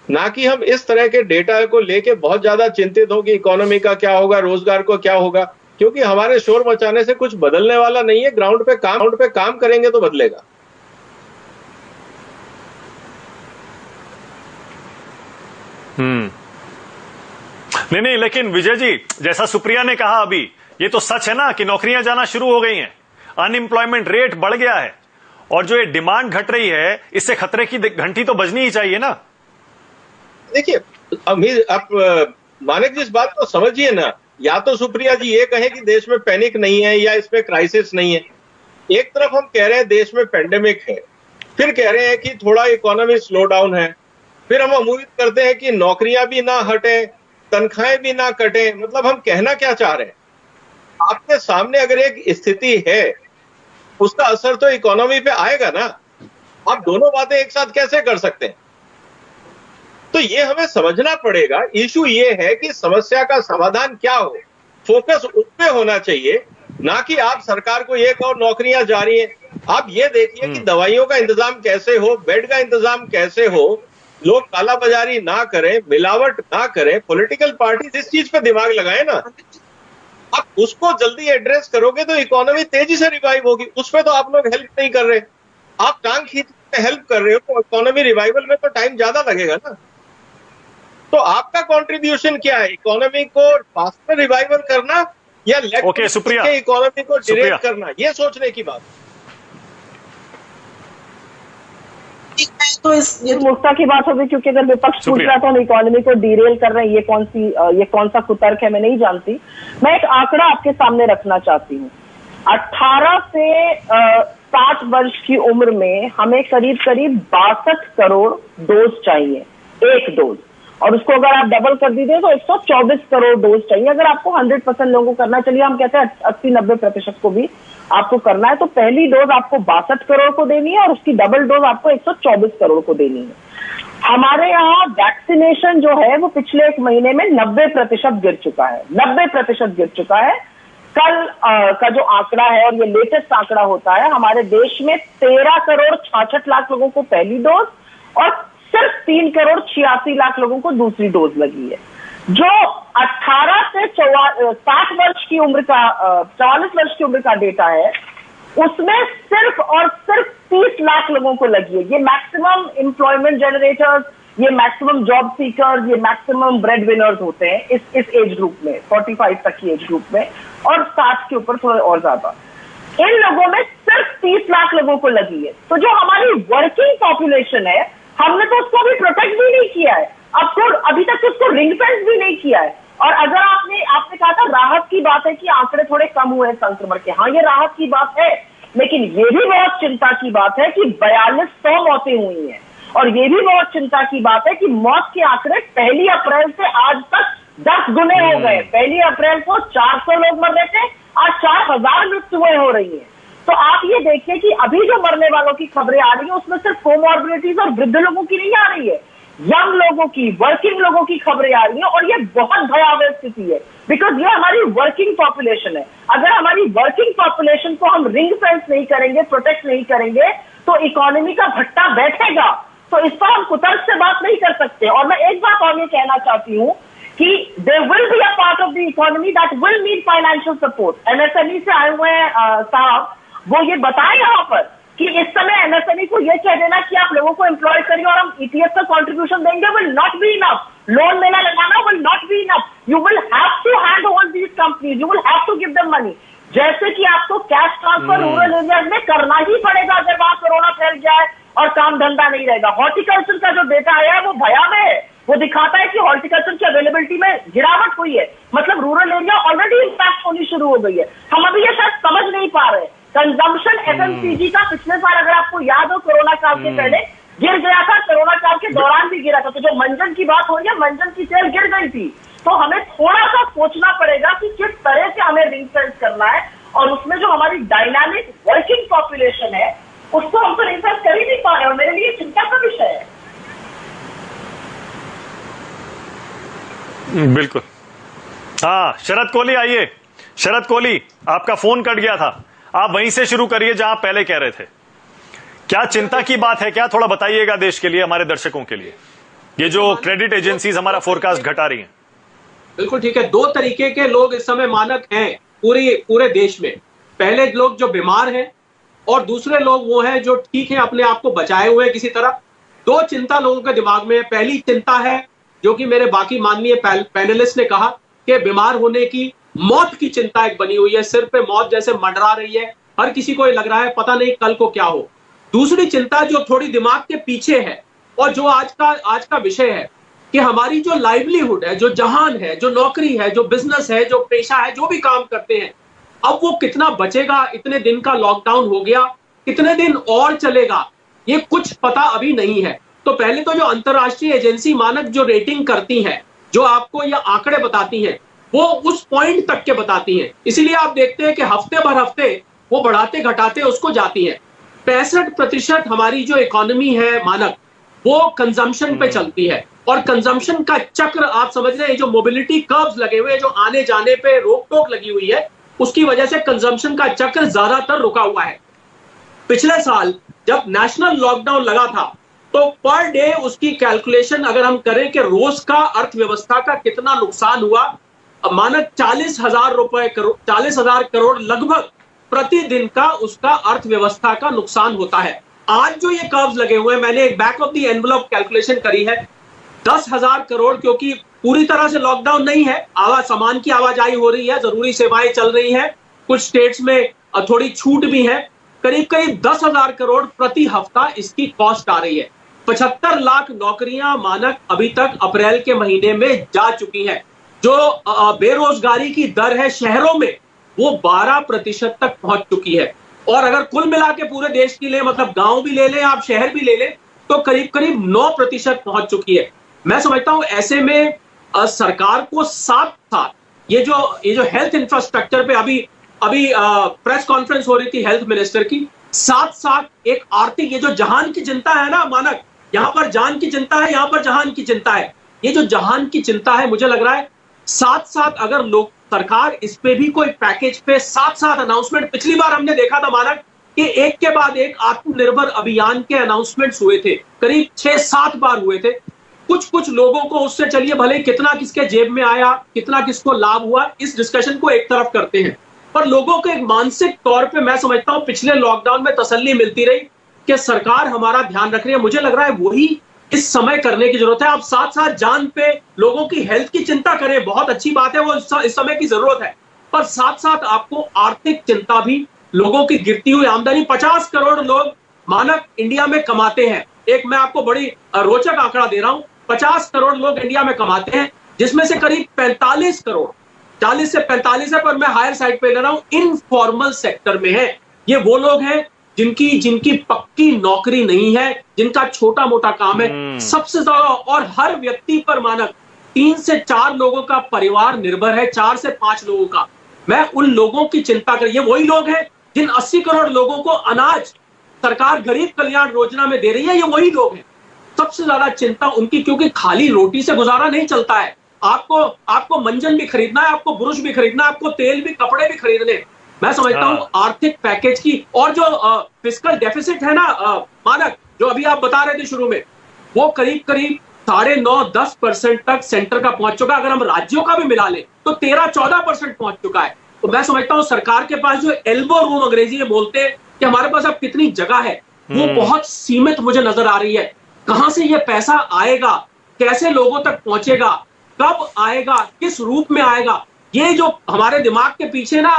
[SPEAKER 8] ना कि हम इस तरह के डेटा को लेके बहुत ज्यादा चिंतित हो कि इकोनॉमी का क्या होगा, रोजगार को क्या होगा, क्योंकि हमारे शोर मचाने से कुछ बदलने वाला नहीं है। ग्राउंड पे काम करेंगे तो बदलेगा।
[SPEAKER 1] नहीं, लेकिन विजय जी, जैसा सुप्रिया ने कहा अभी, ये तो सच है ना कि नौकरियां जाना शुरू हो गई हैं, अनएम्प्लॉयमेंट रेट बढ़ गया है, और जो ये डिमांड घट रही है, इससे खतरे की घंटी तो बजनी ही चाहिए ना।
[SPEAKER 8] देखिए, आप मानिक जी इस बात को समझिए ना, या तो सुप्रिया जी ये कहे कि देश में पैनिक नहीं है या इसमें क्राइसिस नहीं है। एक तरफ हम कह रहे हैं देश में पेंडेमिक है, फिर कह रहे हैं कि थोड़ा इकोनॉमी स्लो डाउन है, फिर हम उम्मीद करते हैं कि नौकरियां भी ना हटे, तनख्वाहें भी ना कटे। मतलब हम कहना क्या चाह रहे हैं? आपके सामने अगर एक स्थिति है, उसका असर तो इकोनॉमी पे आएगा ना। आप दोनों बातें एक साथ कैसे कर सकते हैं? तो ये हमें समझना पड़ेगा। इशू ये है कि समस्या का समाधान क्या हो, फोकस उस पे होना चाहिए, ना कि आप सरकार को ये कहो नौकरियां जारी हैं। आप ये देखिए कि दवाइयों का इंतजाम कैसे हो, बेड का इंतजाम कैसे हो, लोग कालाबाजारी ना करें, मिलावट ना करें। पॉलिटिकल पार्टी इस चीज पे दिमाग लगाए ना, आप उसको जल्दी एड्रेस करोगे तो इकोनॉमी तेजी से रिवाइव होगी। उस पे तो आप लोग हेल्प नहीं कर रहे, आप टांग खींच के हेल्प कर रहे हो, तो इकोनॉमी रिवाइवल में तो टाइम ज्यादा लगेगा ना। तो आपका कंट्रीब्यूशन क्या है? इकोनॉमी को फास्टर रिवाइवल करना या
[SPEAKER 1] सुप्रिया,
[SPEAKER 8] इकोनॉमी को डिरेक्ट करना, ये सोचने की बात।
[SPEAKER 5] तो ये मूर्खता की बात होगी, क्योंकि अगर विपक्ष पूछ रहा था हम इकोनॉमी को डीरेल कर रहे हैं, ये कौन सा कुतर्क है, मैं नहीं जानती। मैं एक आंकड़ा आपके सामने रखना चाहती हूँ। 18 से 60 वर्ष की उम्र में हमें करीब 62 करोड़ डोज चाहिए, एक डोज, और उसको अगर आप डबल कर दीजिए तो 124 करोड़ डोज चाहिए। अगर आपको 100% लोगों को करना, चलिए हम कहते हैं 80-90% को भी आपको करना है, तो पहली डोज आपको 62 करोड़ को देनी है और उसकी डबल डोज आपको 124 करोड़ को देनी है। हमारे यहाँ वैक्सीनेशन जो है वो पिछले 1 महीने में 90% गिर चुका है, 90% गिर चुका है। कल का जो आंकड़ा है, और ये लेटेस्ट आंकड़ा होता है, हमारे देश में 13 करोड़ 66 लाख लोगों को पहली डोज और सिर्फ 3 करोड़ 86 लाख लोगों को दूसरी डोज लगी है। जो 18 से 60 वर्ष की उम्र का 44 वर्ष की उम्र का डेटा है, उसमें सिर्फ और सिर्फ 30 लाख लोगों को लगी है। ये मैक्सिमम एम्प्लॉयमेंट जनरेटर्स, ये मैक्सिमम जॉब सीकर्स, ये मैक्सिमम ब्रेड विनर्स होते हैं इस एज ग्रुप में, 45 तक की एज ग्रुप में, और 60 के ऊपर थोड़े और ज्यादा। इन लोगों में सिर्फ 30 लाख लोगों को लगी है। तो जो हमारी वर्किंग पॉपुलेशन है, हमने तो उसको भी प्रोटेक्ट भी नहीं किया है, अब तो अभी तक उसको रिंग फेंस भी नहीं किया है। और अगर आपने कहा था राहत की बात है कि आंकड़े थोड़े कम हुए हैं संक्रमण के, हाँ ये राहत की बात है, लेकिन ये भी बहुत चिंता की बात है कि 4200 मौतें हुई हैं। और ये भी बहुत चिंता की बात है कि मौत के आंकड़े 1 अप्रैल से आज तक 10 गुने हो गए। 1 अप्रैल को 400 लोग मर रहे थे, आज 4000 मृत्युएं हो रही हैं। तो आप ये देखिए कि अभी जो मरने वालों की खबरें आ रही है, उसमें सिर्फ कोमॉर्बिडिटीज और वृद्ध लोगों की नहीं आ रही है, यंग लोगों की, वर्किंग लोगों की खबरें आ रही हैं। और ये बहुत भयावह स्थिति है, बिकॉज ये हमारी वर्किंग पॉपुलेशन है। अगर हमारी वर्किंग पॉपुलेशन को हम रिंग फेंस नहीं करेंगे, प्रोटेक्ट नहीं करेंगे, तो इकोनॉमी का भट्टा बैठेगा। तो इस पर हम कुतर्क से बात नहीं कर सकते। और मैं एक बात और ये कहना चाहती हूँ कि there will be a part of the economy that will need financial support. MSME से आए हुए साहब, वो ये बताएं यहाँ पर कि इस समय एमएसएमई को ये कह देना कि आप लोगों को एम्प्लॉय करिए और हम ईटीएफ का कंट्रीब्यूशन देंगे will not be enough. Loan मेला लगाना will not be enough. You will have to hand over these companies, you will have to give them money. जैसे कि आपको कैश ट्रांसफर रूरल एरियाज में करना ही पड़ेगा अगर वहां कोरोना फैल जाए
[SPEAKER 9] और काम धंधा नहीं रहेगा। हॉर्टिकल्चर का जो डेटा आया है वो भयावह है, वो दिखाता है कि हॉर्टिकल्चर की अवेलेबिलिटी में गिरावट हुई है, मतलब रूरल एरिया ऑलरेडी इंपैक्ट होनी शुरू हो गई है। हम अभी ये शायद समझ नहीं पा रहे। कंजम्पशन एफएमसीजी का पिछले साल अगर आपको याद हो कोरोना काल के पहले गिर गया था, कोरोना काल के दौरान भी गिरा था। तो जो मंजन की बात हो रही है, मंजन की सेल गिर गई थी। तो हमें थोड़ा सा सोचना पड़ेगा कि किस तरह से हमें रिंग फेंस करना है, और उसमें जो हमारी डायनामिक वर्किंग पॉपुलेशन है उसको हम तो रिंग फेंस कर ही नहीं पा रहे, और मेरे लिए चिंता का विषय है।
[SPEAKER 1] बिल्कुल। हाँ, शरद कोहली आइए। शरद कोहली, आपका फोन कट गया था, आप वहीं से शुरू करिए जहां आप पहले कह रहे थे। क्या चिंता की बात है, क्या थोड़ा बताइएगा देश के लिए, हमारे दर्शकों के लिए, ये जो क्रेडिट एजेंसीज हमारा फोरकास्ट घटा रही हैं।
[SPEAKER 7] बिल्कुल ठीक है। दो तरीके के लोग इस समय मानक हैं पूरे देश में। पहले लोग जो बीमार हैं और दूसरे लोग वो हैं जो ठीक है, अपने आप को बचाए हुए हैं किसी तरह। दो चिंता लोगों के दिमाग में है। पहली चिंता है जो कि मेरे बाकी माननीय पैनलिस्ट ने कहा कि बीमार होने की, मौत की चिंता एक बनी हुई है, सिर पे मौत जैसे मंडरा रही है, हर किसी को ये लग रहा है पता नहीं कल को क्या हो। दूसरी चिंता जो थोड़ी दिमाग के पीछे है और जो आज का विषय है कि हमारी जो लाइवलीहुड है, जो जहान है, जो नौकरी है, जो बिजनेस है, जो पेशा है, जो भी काम करते हैं, अब वो कितना बचेगा। इतने दिन का लॉकडाउन हो गया, कितने दिन और चलेगा, ये कुछ पता अभी नहीं है। तो पहले तो जो अंतरराष्ट्रीय एजेंसी मानक जो रेटिंग करती हैं, जो आपको ये आंकड़े बताती हैं, वो उस पॉइंट तक के बताती हैं। इसीलिए आप देखते हैं कि हफ्ते भर हफ्ते वो बढ़ाते घटाते उसको जाती है। 65% हमारी जो इकोनॉमी है मानक, वो कंजम्पशन पे चलती है, और कंजम्पशन का चक्र आप समझ रहे हैं, जो मोबिलिटी कर्व्स लगे हुए हैं, जो आने जाने पे रोक टोक लगी हुई है, उसकी वजह से कंजम्पशन का चक्र ज्यादातर रुका हुआ है। पिछले साल जब नेशनल लॉकडाउन लगा था तो पर डे उसकी कैलकुलेशन अगर हम करें कि रोज का अर्थव्यवस्था का कितना नुकसान हुआ, मानक 40,000 करोड़ लगभग प्रतिदिन का उसका अर्थव्यवस्था का नुकसान होता है। आज जो ये कर्व्स लगे हुए हैं, मैंने एक back of the envelope calculation करी है, 10,000 करोड़, क्योंकि पूरी तरह से लॉकडाउन नहीं है, सामान की आवाजाही हो रही है, जरूरी सेवाएं चल रही हैं, कुछ स्टेट्स में थोड़ी छूट भी है, करीब 10,000 करोड़ प्रति हफ्ता इसकी कॉस्ट आ रही है। 75 लाख नौकरियां मानक अभी तक अप्रैल के महीने में जा चुकी हैं। जो बेरोजगारी की दर है शहरों में, वो 12% तक पहुंच चुकी है। और अगर कुल मिला के पूरे देश के लिए, मतलब गांव भी ले लें, आप शहर भी ले लें, तो करीब 9% पहुंच चुकी है। मैं समझता हूं ऐसे में सरकार को साथ ये जो हेल्थ इंफ्रास्ट्रक्चर पे अभी प्रेस कॉन्फ्रेंस हो रही थी हेल्थ मिनिस्टर की, साथ एक आर्थिक, ये जो जहान की चिंता है ना मानक, यहां पर जान की चिंता है, यहां पर जहान की चिंता है। ये जो जहान की चिंता है, मुझे लग रहा है साथ अगर लोग, सरकार इस पे भी कोई पैकेज पे साथ अनाउंसमेंट, पिछली बार हमने देखा था मानक कि एक के बाद एक आत्मनिर्भर अभियान के अनाउंसमेंट्स हुए थे, करीब 6-7 बार हुए थे। कुछ लोगों को उससे, चलिए भले कितना किसके जेब में आया, कितना किसको लाभ हुआ, इस डिस्कशन को एक तरफ करते हैं, पर लोगों को एक मानसिक तौर पे मैं समझता हूं पिछले लॉकडाउन में तसल्ली मिलती रही कि सरकार हमारा ध्यान रख रही है। मुझे लग रहा है वही इस समय करने की जरूरत है। आप साथ जान पे लोगों की हेल्थ की चिंता करें, बहुत अच्छी बात है, वो इस समय की जरूरत है, पर साथ आपको आर्थिक चिंता भी, लोगों की गिरती हुई आमदनी, 50 करोड़ लोग मानक इंडिया में कमाते हैं। एक मैं आपको बड़ी रोचक आंकड़ा दे रहा हूं, 50 करोड़ लोग इंडिया में कमाते हैं, जिसमें से करीब 45 करोड़, 40 से 45 है, पर मैं हायर साइड पे ले रहा हूं, इनफॉर्मल सेक्टर में है। ये वो लोग हैं जिनकी पक्की नौकरी नहीं है, जिनका छोटा मोटा काम है सबसे ज्यादा, और हर व्यक्ति पर मानक 3 से 4 लोगों का परिवार निर्भर है, 4 से 5 लोगों का। मैं उन लोगों की चिंता कर, ये वही लोग हैं जिन 80 करोड़ लोगों को अनाज सरकार गरीब कल्याण योजना में दे रही है, ये वही लोग हैं। सबसे ज्यादा चिंता उनकी, क्योंकि खाली रोटी से गुजारा नहीं चलता है। आपको मंजन भी खरीदना है, आपको बुरुश भी खरीदना है, आपको तेल भी, कपड़े भी खरीदने। मैं समझता हूं आर्थिक पैकेज की, और जो फिस्कल डेफिसिट है ना मानक, जो अभी आप बता रहे थे शुरू में, वो करीब 9.5-10% तक सेंटर का पहुंच चुका है। अगर हम राज्यों का भी मिला लें तो 13-14% पहुंच चुका है। तो मैं समझता हूं सरकार के पास जो एल्बो रूम, अंग्रेजी में बोलते हैं कि हमारे पास अब कितनी जगह है, वो बहुत सीमित मुझे नजर आ रही है। कहां से ये पैसा आएगा, कैसे लोगों तक पहुंचेगा, कब आएगा, किस रूप में आएगा, ये जो हमारे दिमाग के पीछे ना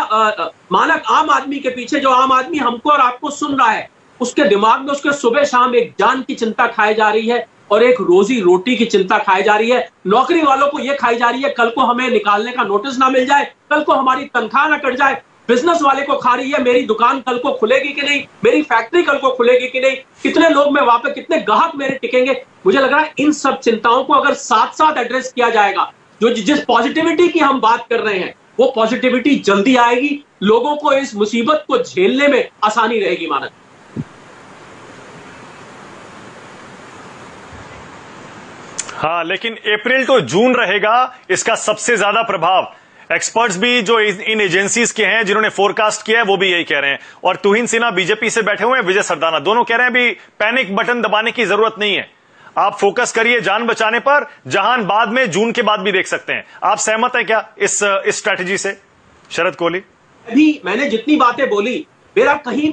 [SPEAKER 7] मानक, आम आदमी के पीछे, जो आम आदमी हमको और आपको सुन रहा है, उसके दिमाग में उसके सुबह शाम एक जान की चिंता खाई जा रही है और एक रोजी रोटी की चिंता खाई जा रही है। नौकरी वालों को यह खाई जा रही है कल को हमें निकालने का नोटिस ना मिल जाए, कल को हमारी तनख्वाह ना कट जाए। बिजनेस वाले को खा रही है मेरी दुकान कल को खुलेगी कि नहीं, मेरी फैक्ट्री कल को खुलेगी कि नहीं, कितने लोग मैं वहां पे, कितने ग्राहक मेरे टिकेंगे। मुझे लग रहा है इन सब चिंताओं को अगर साथ साथ एड्रेस किया जाएगा, जो जिस पॉजिटिविटी की हम बात कर रहे हैं वो पॉजिटिविटी जल्दी आएगी, लोगों को इस मुसीबत को झेलने में आसानी रहेगी। मानक
[SPEAKER 1] हाँ, लेकिन अप्रैल टू जून रहेगा इसका सबसे ज्यादा प्रभाव। एक्सपर्ट्स भी जो इन एजेंसीज के हैं जिन्होंने फोरकास्ट किया है वो भी यही कह रहे हैं। और तुहिन सिन्हा बीजेपी से बैठे हुए हैं, विजय सरदाना, दोनों कह रहे हैं भी पैनिक बटन दबाने की जरूरत नहीं है, आप फोकस करिए जान बचाने पर, जहां बाद में जून के बाद भी देख सकते हैं। आप सहमत है क्या इस स्ट्रैटेजी से, शरद कोहली?
[SPEAKER 7] अभी मैंने जितनी बातें बोली, मेरा कहीं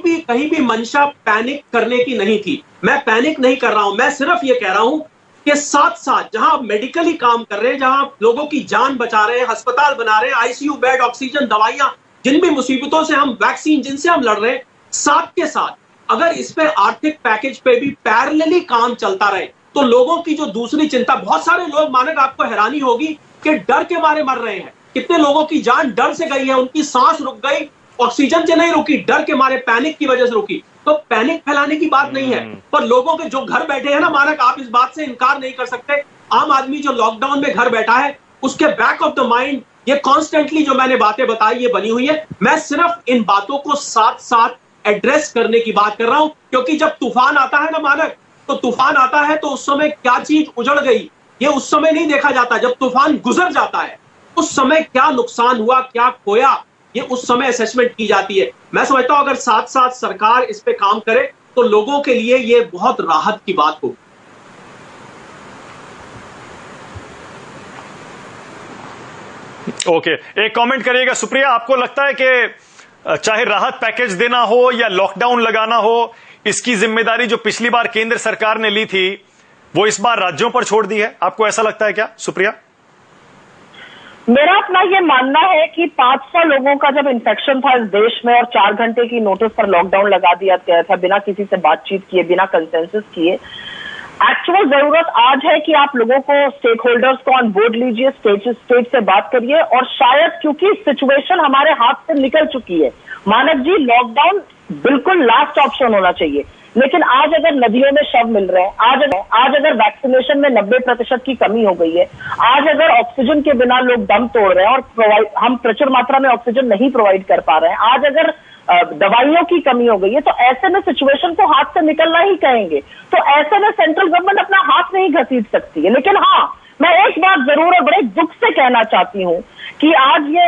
[SPEAKER 7] भी मंशा पैनिक करने की नहीं थी। मैं पैनिक नहीं कर रहा हूं, मैं सिर्फ ये कह रहा हूं कि साथ साथ जहां आप मेडिकली काम कर रहे हैं, जहां आप लोगों की जान बचा रहे हैं, अस्पताल बना रहे हैं, आईसीयू बेड, ऑक्सीजन, दवाइयां, जिन भी मुसीबतों से हम, वैक्सीन जिनसे हम लड़ रहे हैं, साथ के साथ अगर इस पे आर्थिक पैकेज पे भी पैरेलली काम चलता रहे तो लोगों की जो दूसरी चिंता, बहुत सारे लोग, मानक आपको हैरानी होगी कि डर के मारे मर रहे हैं। कितने लोगों की जान डर से गई है, उनकी सांस रुक गई, ऑक्सीजन से नहीं रुकी, डर के मारे, पैनिक की वजह से रुकी। तो पैनिक फैलाने की बात नहीं है, पर लोगों के जो घर बैठे हैं ना मानक, आप इस बात से इनकार नहीं कर सकते, आम आदमी जो लॉकडाउन में घर बैठा है उसके बैक ऑफ द माइंड ये कॉन्स्टेंटली जो मैंने बातें बताई ये बनी हुई है। मैं सिर्फ इन बातों को साथ साथ एड्रेस करने की बात कर रहा हूं, क्योंकि जब तूफान आता है ना मानक, तो तूफान आता है तो उस समय क्या चीज उजड़ गई ये उस समय नहीं देखा जाता, जब तूफान गुजर जाता है उस समय क्या नुकसान हुआ, क्या खोया, ये उस समय असेसमेंट की जाती है। मैं समझता हूं अगर साथ साथ सरकार इस पे काम करे तो लोगों के लिए ये बहुत राहत की बात होगी।
[SPEAKER 1] ओके, एक कमेंट करिएगा सुप्रिया, आपको लगता है कि चाहे राहत पैकेज देना हो या लॉकडाउन लगाना हो, इसकी जिम्मेदारी जो पिछली बार केंद्र सरकार ने ली थी वो इस बार राज्यों पर छोड़ दी है? आपको ऐसा लगता है क्या सुप्रिया?
[SPEAKER 9] मेरा अपना ये मानना है कि 500 लोगों का जब इन्फेक्शन था इस देश में और 4 घंटे की नोटिस पर लॉकडाउन लगा दिया गया था बिना किसी से बातचीत किए, बिना कंसेंसस किए, एक्चुअल जरूरत आज है कि आप लोगों को, स्टेक होल्डर्स को ऑन बोर्ड लीजिए, स्टेट से बात करिए। और शायद क्योंकि सिचुएशन हमारे हाथ से निकल चुकी है, मानक जी, लॉकडाउन बिल्कुल लास्ट ऑप्शन होना चाहिए। लेकिन आज अगर नदियों में शव मिल रहे हैं, आज अगर वैक्सीनेशन में 90% की कमी हो गई है, आज अगर ऑक्सीजन के बिना लोग दम तोड़ रहे हैं और हम प्रचुर मात्रा में ऑक्सीजन नहीं प्रोवाइड कर पा रहे हैं, आज अगर दवाइयों की कमी हो गई है, तो ऐसे में सिचुएशन को हाथ से निकलना ही कहेंगे। तो ऐसे में सेंट्रल गवर्नमेंट अपना हाथ नहीं घसीट सकती है। लेकिन हाँ, मैं एक बात जरूर और बड़े दुख से कहना चाहती हूँ कि आज ये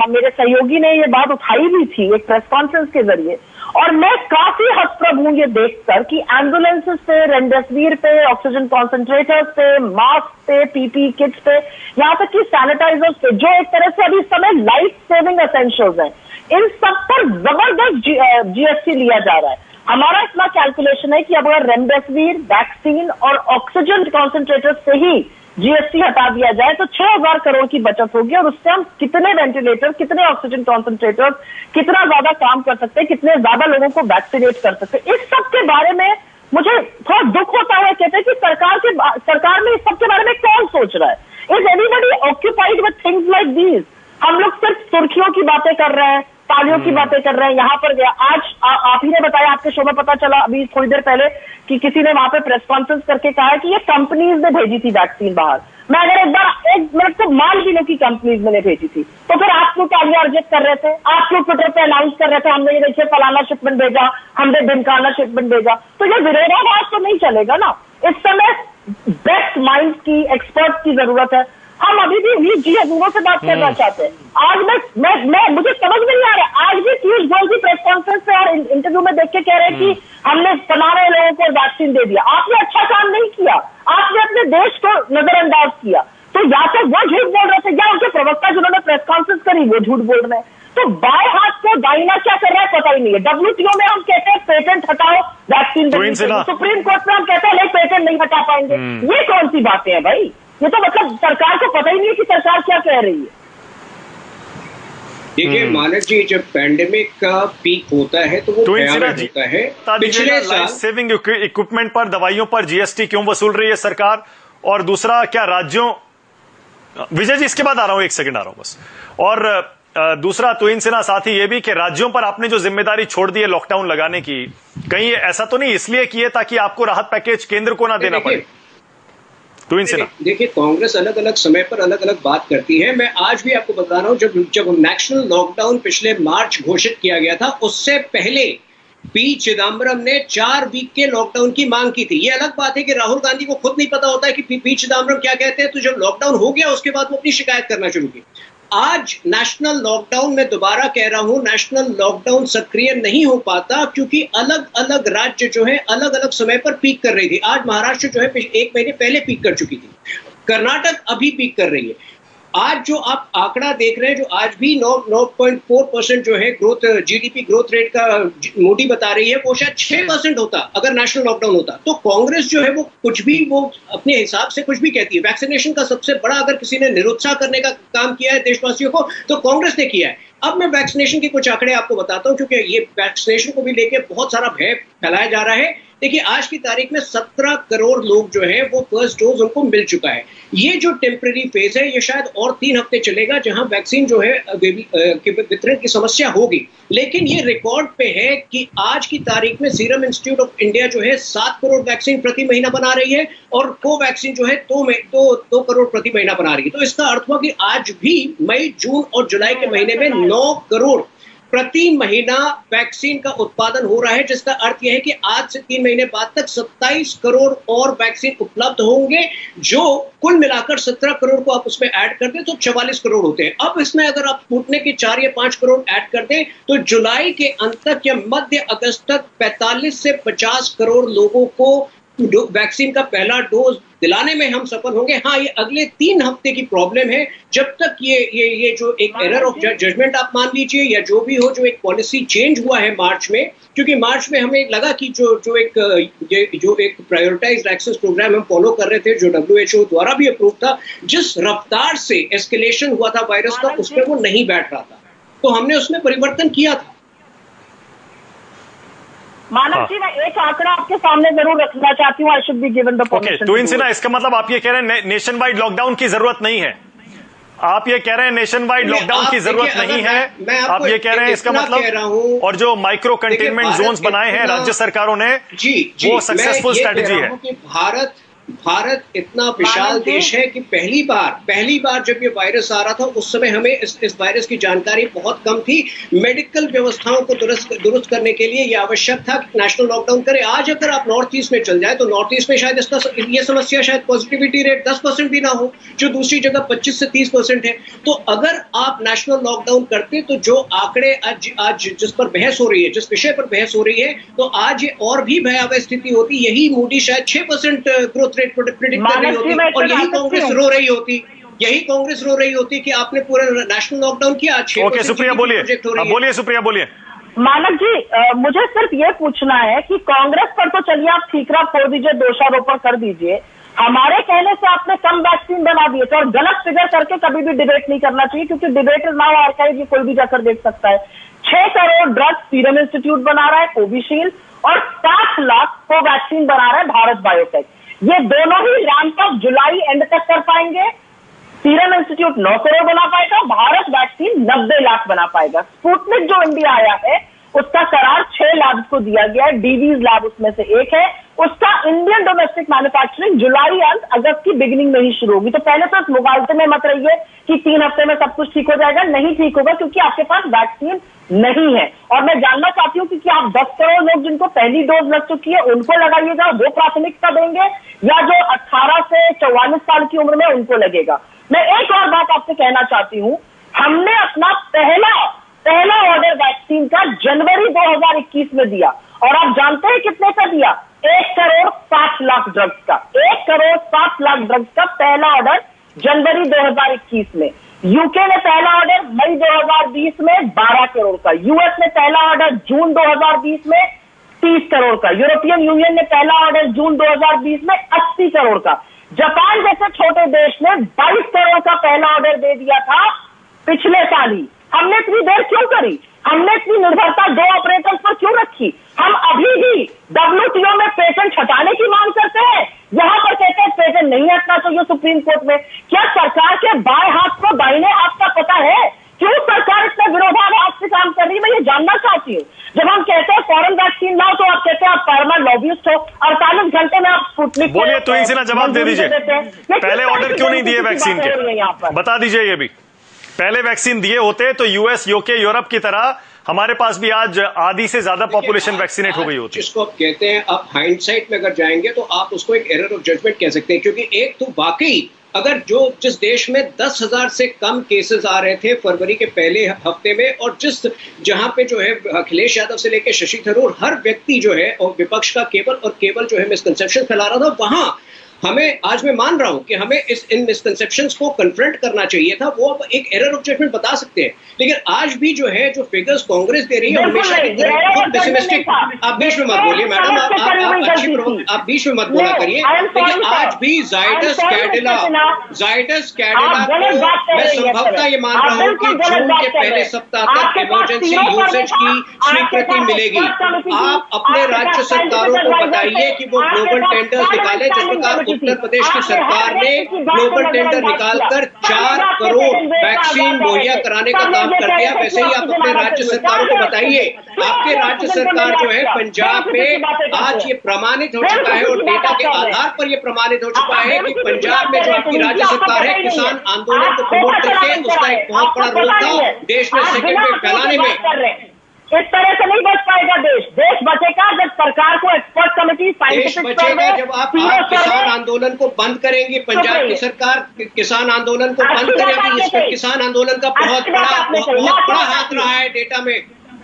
[SPEAKER 9] मेरे सहयोगी ने ये बात उठाई भी थी एक प्रेस कॉन्फ्रेंस के जरिए, और मैं काफी हतप्रभ हूं ये देखकर कि एम्बुलेंसेस पे, रेमडेसिविर पे, ऑक्सीजन कॉन्सेंट्रेटर्स पे, मास्क पे, पीपी किट्स पे, यहाँ तक कि सैनिटाइजर्स पे, जो एक तरह से अभी इस समय लाइफ सेविंग एसेंशियल्स हैं, इन सब पर जबरदस्त जीएसटी लिया जा रहा है। हमारा इतना कैलकुलेशन है कि अब अगर रेमडेसिविर, वैक्सीन और ऑक्सीजन कॉन्सेंट्रेटर्स से ही जीएसटी हटा दिया जाए तो 6,000 करोड़ की बचत होगी, और उससे हम कितने वेंटिलेटर, कितने ऑक्सीजन कॉन्सेंट्रेटर्स, कितना ज्यादा काम कर सकते हैं, कितने ज्यादा लोगों को वैक्सीनेट कर सकते हैं, इस सब के बारे में मुझे थोड़ा दुख होता है। कहते हैं कि सरकार में इस सब के बारे में कौन सोच रहा है? Is anybody occupied with things like these? हम लोग सिर्फ सुर्खियों की बातें कर रहे हैं, तालियों की बातें कर रहे हैं। यहाँ पर गया आज आप ही ने बताया, आपके शो में पता चला अभी थोड़ी देर पहले कि किसी ने वहां पे प्रेस कॉन्फ्रेंस करके कहा है कि ये कंपनीज ने भेजी थी वैक्सीन बाहर। मैं अगर एक मिनट को मान भी लूं कि कंपनीज ने भेजी थी, तो फिर आप क्यों तालियां अर्जित कर रहे थे? आप क्यों ट्विटर पे अनाउंस कर रहे थे हमने ये देखिए फलाना शिपमेंट भेजा, हमने ढिमकाना शिपमेंट भेजा? तो ये विरोधाभास तो नहीं चलेगा ना। इस समय बेस्ट माइंड्स की, एक्सपर्ट्स की जरूरत है। हम अभी भी जी हजूरों से बात करना चाहते हैं। आज मैं मुझे समझ में नहीं आ रहा, आज भी पीयूष गोयल की प्रेस कॉन्फ्रेंस पे और इंटरव्यू में देख के कह रहे हैं कि हमने तमाम लोगों को वैक्सीन दे दिया। आपने अच्छा काम नहीं किया, आपने अपने देश को नजरअंदाज किया। तो या तो वो झूठ बोल रहे थे या उनके प्रवक्ता जिन्होंने प्रेस कॉन्फ्रेंस करी वो झूठ बोल रहे हैं। तो बाएं हाथ को दाहिना क्या कर रहा है पता ही नहीं है। WTO में हम कहते हैं पेटेंट हटाओ वैक्सीन, सुप्रीम कोर्ट में हम कहते हैं नहीं पेटेंट नहीं हटा पाएंगे। ये कौन सी बातें हैं भाई? ये तो मतलब सरकार को पता ही नहीं है कि सरकार क्या कह रही है।
[SPEAKER 4] देखिए मानक जी, जब पैंडेमिक का पीक होता है तो वो भयावह होता है। पिछले साल
[SPEAKER 1] सेविंग इक्विपमेंट पर, दवाइयों पर जीएसटी क्यों वसूल रही है सरकार? और दूसरा, क्या राज्यों, विजय जी इसके बाद आ रहा हूं, एक सेकंड आ रहा हूं बस। और दूसरा तुहिन सिन्हा, साथ ही ये भी कि राज्यों पर आपने जो जिम्मेदारी छोड़ दी है लॉकडाउन लगाने की, कहीं ऐसा तो नहीं इसलिए की है ताकि आपको राहत पैकेज केंद्र को ना देना पड़े? तुहिन सिन्हा,
[SPEAKER 4] देखिए कांग्रेस अलग अलग समय पर अलग अलग बात करती है। मैं आज भी आपको बता रहा हूं, जब नेशनल लॉकडाउन पिछले मार्च घोषित किया गया था, उससे पहले पी चिदम्बरम ने 4 वीक के लॉकडाउन की मांग की थी। ये अलग बात है कि राहुल गांधी को खुद नहीं पता होता है कि पी चिदम्बरम क्या कहते हैं, तो जब लॉकडाउन हो गया उसके बाद वो अपनी शिकायत करना शुरू की। आज नेशनल लॉकडाउन, में दोबारा कह रहा हूं, नेशनल लॉकडाउन सक्रिय नहीं हो पाता क्योंकि अलग अलग राज्य जो है अलग अलग समय पर पीक कर रही थी। आज महाराष्ट्र जो है 1 महीने पहले पीक कर चुकी थी, कर्नाटक अभी पीक कर रही है। आज जो आप आंकड़ा देख रहे हैं, जो आज भी 9.4% जो है ग्रोथ, जीडीपी ग्रोथ रेट का मोदी बता रही है, वो शायद 6% होता अगर नेशनल लॉकडाउन होता। तो कांग्रेस जो है वो कुछ भी, वो अपने हिसाब से कुछ भी कहती है। वैक्सीनेशन का सबसे बड़ा अगर किसी ने निरुत्साह करने का काम किया है देशवासियों को, तो कांग्रेस ने किया है। अब मैं वैक्सीनेशन के कुछ आंकड़े आपको बताता हूं, क्योंकि ये वैक्सीनेशन को भी लेके बहुत सारा भय फैलाया जा रहा है। देखिए आज की तारीख में 17 करोड़ लोग जो हैं वो फर्स्ट डोज उनको मिल चुका है। ये जो टेम्परेरी फेज है ये शायद और 3 हफ्ते चलेगा, जहां वैक्सीन जो है वितरण की समस्या होगी। लेकिन ये रिकॉर्ड पे है कि आज की तारीख में सीरम इंस्टीट्यूट ऑफ इंडिया जो है 7 करोड़ वैक्सीन प्रति महीना बना रही है, और कोवैक्सीन जो है 2 करोड़ प्रति महीना बना रही है। तो इसका अर्थ हुआ कि आज भी मई, जून और जुलाई के महीने में 9 करोड़ प्रति महीना वैक्सीन का उत्पादन हो रहा है, जिसका अर्थ यह है कि आज से 3 महीने बाद तक 27 करोड़ और वैक्सीन उपलब्ध होंगे, जो कुल मिलाकर 17 करोड़ को आप उसमें ऐड कर दें तो 44 करोड़ होते हैं। अब इसमें अगर आप स्पुतनिक के 4 या 5 करोड़ ऐड कर दें तो जुलाई के अंत तक या मध्य अगस्त तक 45 से 50 करोड़ लोगों को वैक्सीन का पहला डोज दिलाने में हम सफल होंगे। हाँ, ये अगले 3 हफ्ते की प्रॉब्लम है, जब तक ये जो एक एरर ऑफ जजमेंट आप मान लीजिए, या जो भी हो, जो एक पॉलिसी चेंज हुआ है मार्च में, क्योंकि मार्च में हमें लगा कि जो एक प्रायोरिटाइज्ड एक्सेस प्रोग्राम हम फॉलो कर रहे थे, जो WHO द्वारा भी अप्रूव था, जिस रफ्तार से एस्केलेशन हुआ था वायरस का, उसमें वो नहीं बैठ रहा था, तो हमने उसमें परिवर्तन किया था।
[SPEAKER 9] मानव जी, मैं एक आंकड़ा आपके सामने जरूर रखना चाहती हूँ। I should be given the permission.
[SPEAKER 1] Tuhin Sinha, इसका मतलब आप ये कह रहे हैं नेशन वाइड लॉकडाउन की जरूरत नहीं है? आप ये कह रहे हैं नेशन वाइड लॉकडाउन की जरूरत नहीं है? आप ये कह रहे हैं, इसका मतलब, और जो माइक्रो कंटेनमेंट जोन्स बनाए हैं राज्य सरकारों ने, वो सक्सेसफुल स्ट्रेटेजी है?
[SPEAKER 4] भारत इतना विशाल देश है कि पहली बार जब ये वायरस आ रहा था, उस समय हमें इस वायरस की जानकारी बहुत कम थी। मेडिकल व्यवस्थाओं को दुरुस्त करने के लिए ये आवश्यक था कि नेशनल लॉकडाउन करें। आज अगर आप नॉर्थ ईस्ट में चल जाए तो नॉर्थ ईस्ट में शायद ये समस्या, शायद पॉजिटिविटी रेट 10% भी ना हो, जो दूसरी जगह 25 से 30% है। तो अगर आप नेशनल लॉकडाउन करते तो जो आंकड़े आज जिस पर बहस हो रही है, जिस विषय पर बहस हो रही है, तो आज ये और भी भयावह स्थिति होती। यही मोदी शायद 6% ग्रोथ रेट प्रेडिक्ट कर रही होती, और यही कांग्रेस रो रही होती कि आपने पूरा नेशनल लॉकडाउन किया।
[SPEAKER 1] ओके, सुप्रिया बोलिए, सुप्रिया बोलिए।
[SPEAKER 9] मानव जी, मुझे सिर्फ ये पूछना है कि कांग्रेस पर तो चलिए आप ठीकरा फोड़ दीजिए, दोषारोपण कर दीजिए, हमारे कहने से आपने कम वैक्सीन बना दिए थे, और गलत फिगर करके कभी भी डिबेट नहीं करना चाहिए, क्योंकि डिबेट इज नाउ आर्काइव, ये कोई भी जाकर देख सकता है। 6 करोड़ ड्रग्स सीरम इंस्टीट्यूट बना रहा है, कोविशील्ड, और 60 लाख कोवैक्सीन बना रहा है भारत बायोटेक। ये दोनों ही रैंप अप जुलाई एंड तक कर पाएंगे। सीरम इंस्टीट्यूट 9 करोड़ बना पाएगा, भारत वैक्सीन 90 लाख बना पाएगा। स्पुतनिक जो इंडिया आया है उसका करार 6 लैब्स को दिया गया है, डीवीज लैब उसमें से एक है। उसका इंडियन डोमेस्टिक मैन्युफैक्चरिंग जुलाई अंत अगस्त की बिगिनिंग में ही शुरू होगी। तो पहले तो इस मुगालते में मत रहिए कि 3 हफ्ते में सब कुछ ठीक हो जाएगा, नहीं ठीक होगा, क्योंकि आपके पास वैक्सीन नहीं है। और मैं जानना चाहती हूँ कि आप 10 करोड़ लोग जिनको पहली डोज लग चुकी है उनको लगाइएगा, वो प्राथमिकता देंगे, या जो 18 से 44 साल की उम्र में उनको लगेगा। मैं एक और बात आपसे कहना चाहती हूँ, हमने अपना पहला ऑर्डर वैक्सीन का जनवरी 2021 में दिया, और आप जानते हैं कितने का दिया? 1 करोड़ 7 लाख ड्रग्स का। 1 करोड़ 7 लाख ड्रग्स का पहला ऑर्डर जनवरी 2021 में। यूके ने पहला ऑर्डर मई 2020 में 12 करोड़ का। यूएस ने पहला ऑर्डर जून 2020 में 30 करोड़ का। यूरोपियन यूनियन ने पहला ऑर्डर जून 2020 में 80 करोड़ का। जापान जैसे छोटे देश ने 22 करोड़ का पहला ऑर्डर दे दिया था पिछले साल ही। हमने इतनी देर क्यों करी? हमने इतनी निर्भरता 2 ऑपरेटर्स पर क्यों रखी? हम अभी भी WTO में पेटेंट हटाने की मांग करते हैं, यहाँ पर कहते हैं पेटेंट नहीं हटना चाहिए सुप्रीम कोर्ट में। क्या सरकार के बाएं हाथ को दाहिने हाथ का पता है? क्यों सरकार इतना विरोधाभास से काम कर रही है? मैं ये जानना चाहती हूँ। जब हम कहते हैं फॉरेन वैक्सीन लाओ तो आप कहते हैं आप फार्मा लॉबिस्ट हो, 48 घंटे में आप स्पुतनिक
[SPEAKER 1] बोलिए, तुहिन सिन्हा जवाब दे दीजिए। पहले ऑर्डर क्यों नहीं दिए वैक्सीन के, बता दीजिए। ये भी पहले वैक्सीन दिए होते तो यूएस, यूके, यूरोप की तरह हमारे पास भी आज आधी से ज्यादा पॉपुलेशन वैक्सीनेट हो गई होती।
[SPEAKER 4] जिसको आप कहते हैं, आप हाइंडसाइट में अगर जाएंगे तो आप उसको एक एरर ऑफ जजमेंट कह सकते हैं, क्योंकि एक तो वाकई अगर जिस देश में 10,000 से कम केसेस आ रहे थे फरवरी के पहले हफ्ते में, और जहां पे जो है अखिलेश यादव से लेकर शशि थरूर, हर व्यक्ति जो है और विपक्ष का केवल जो है मिसकंसेप्शन फैला रहा था, वहां हमें, आज मैं मान रहा हूं कि हमें इन मिसकंसेप्शंस को कन्फ्रंट करना चाहिए था। वो अब एक एरर ऑफ जजमेंट बता सकते हैं, लेकिन आज भी जो है जो फिगर्स कांग्रेस दे रही है हमेशा बहुत पेसिमिस्टिक। आप बीच में मत बोलिए मैडम, आप बीच में मत बोला करिए। लेकिन आज भी जाइडस कैडिला मैं संभवतः ये मान रहा हूं कि जून के पहले सप्ताह तक इमरजेंसी यूसेज की स्वीकृति मिलेगी। आप अपने राज्य सरकारों को बताइए कि वो ग्लोबल टेंडर्स निकाले, जिस प्रकार उत्तर प्रदेश की सरकार ने ग्लोबल टेंडर निकालकर 4 करोड़ वैक्सीन मुहैया कराने का काम कर दिया, वैसे ही आप अपने राज्य सरकारों को बताइए। आपके राज्य सरकार जो है पंजाब में आज ये प्रमाणित हो चुका है और डेटा के आधार पर ये प्रमाणित हो चुका है कि पंजाब में जो आपकी राज्य सरकार है किसान आंदोलन को प्रमोट करके उसका एक बहुत बड़ा रोल था देश में सेकेंड वेव फैलाने में।
[SPEAKER 9] इस तरह से नहीं बच पाएगा देश बचेगा जब सरकार को एक्सपर्ट कमेटी,
[SPEAKER 4] देश बचेगा जब आप किसान आंदोलन को बंद करेंगे। पंजाब की सरकार किसान आंदोलन को बंद करेगी। इस पर किसान आंदोलन का बहुत बड़ा हाथ रहा है डेटा में।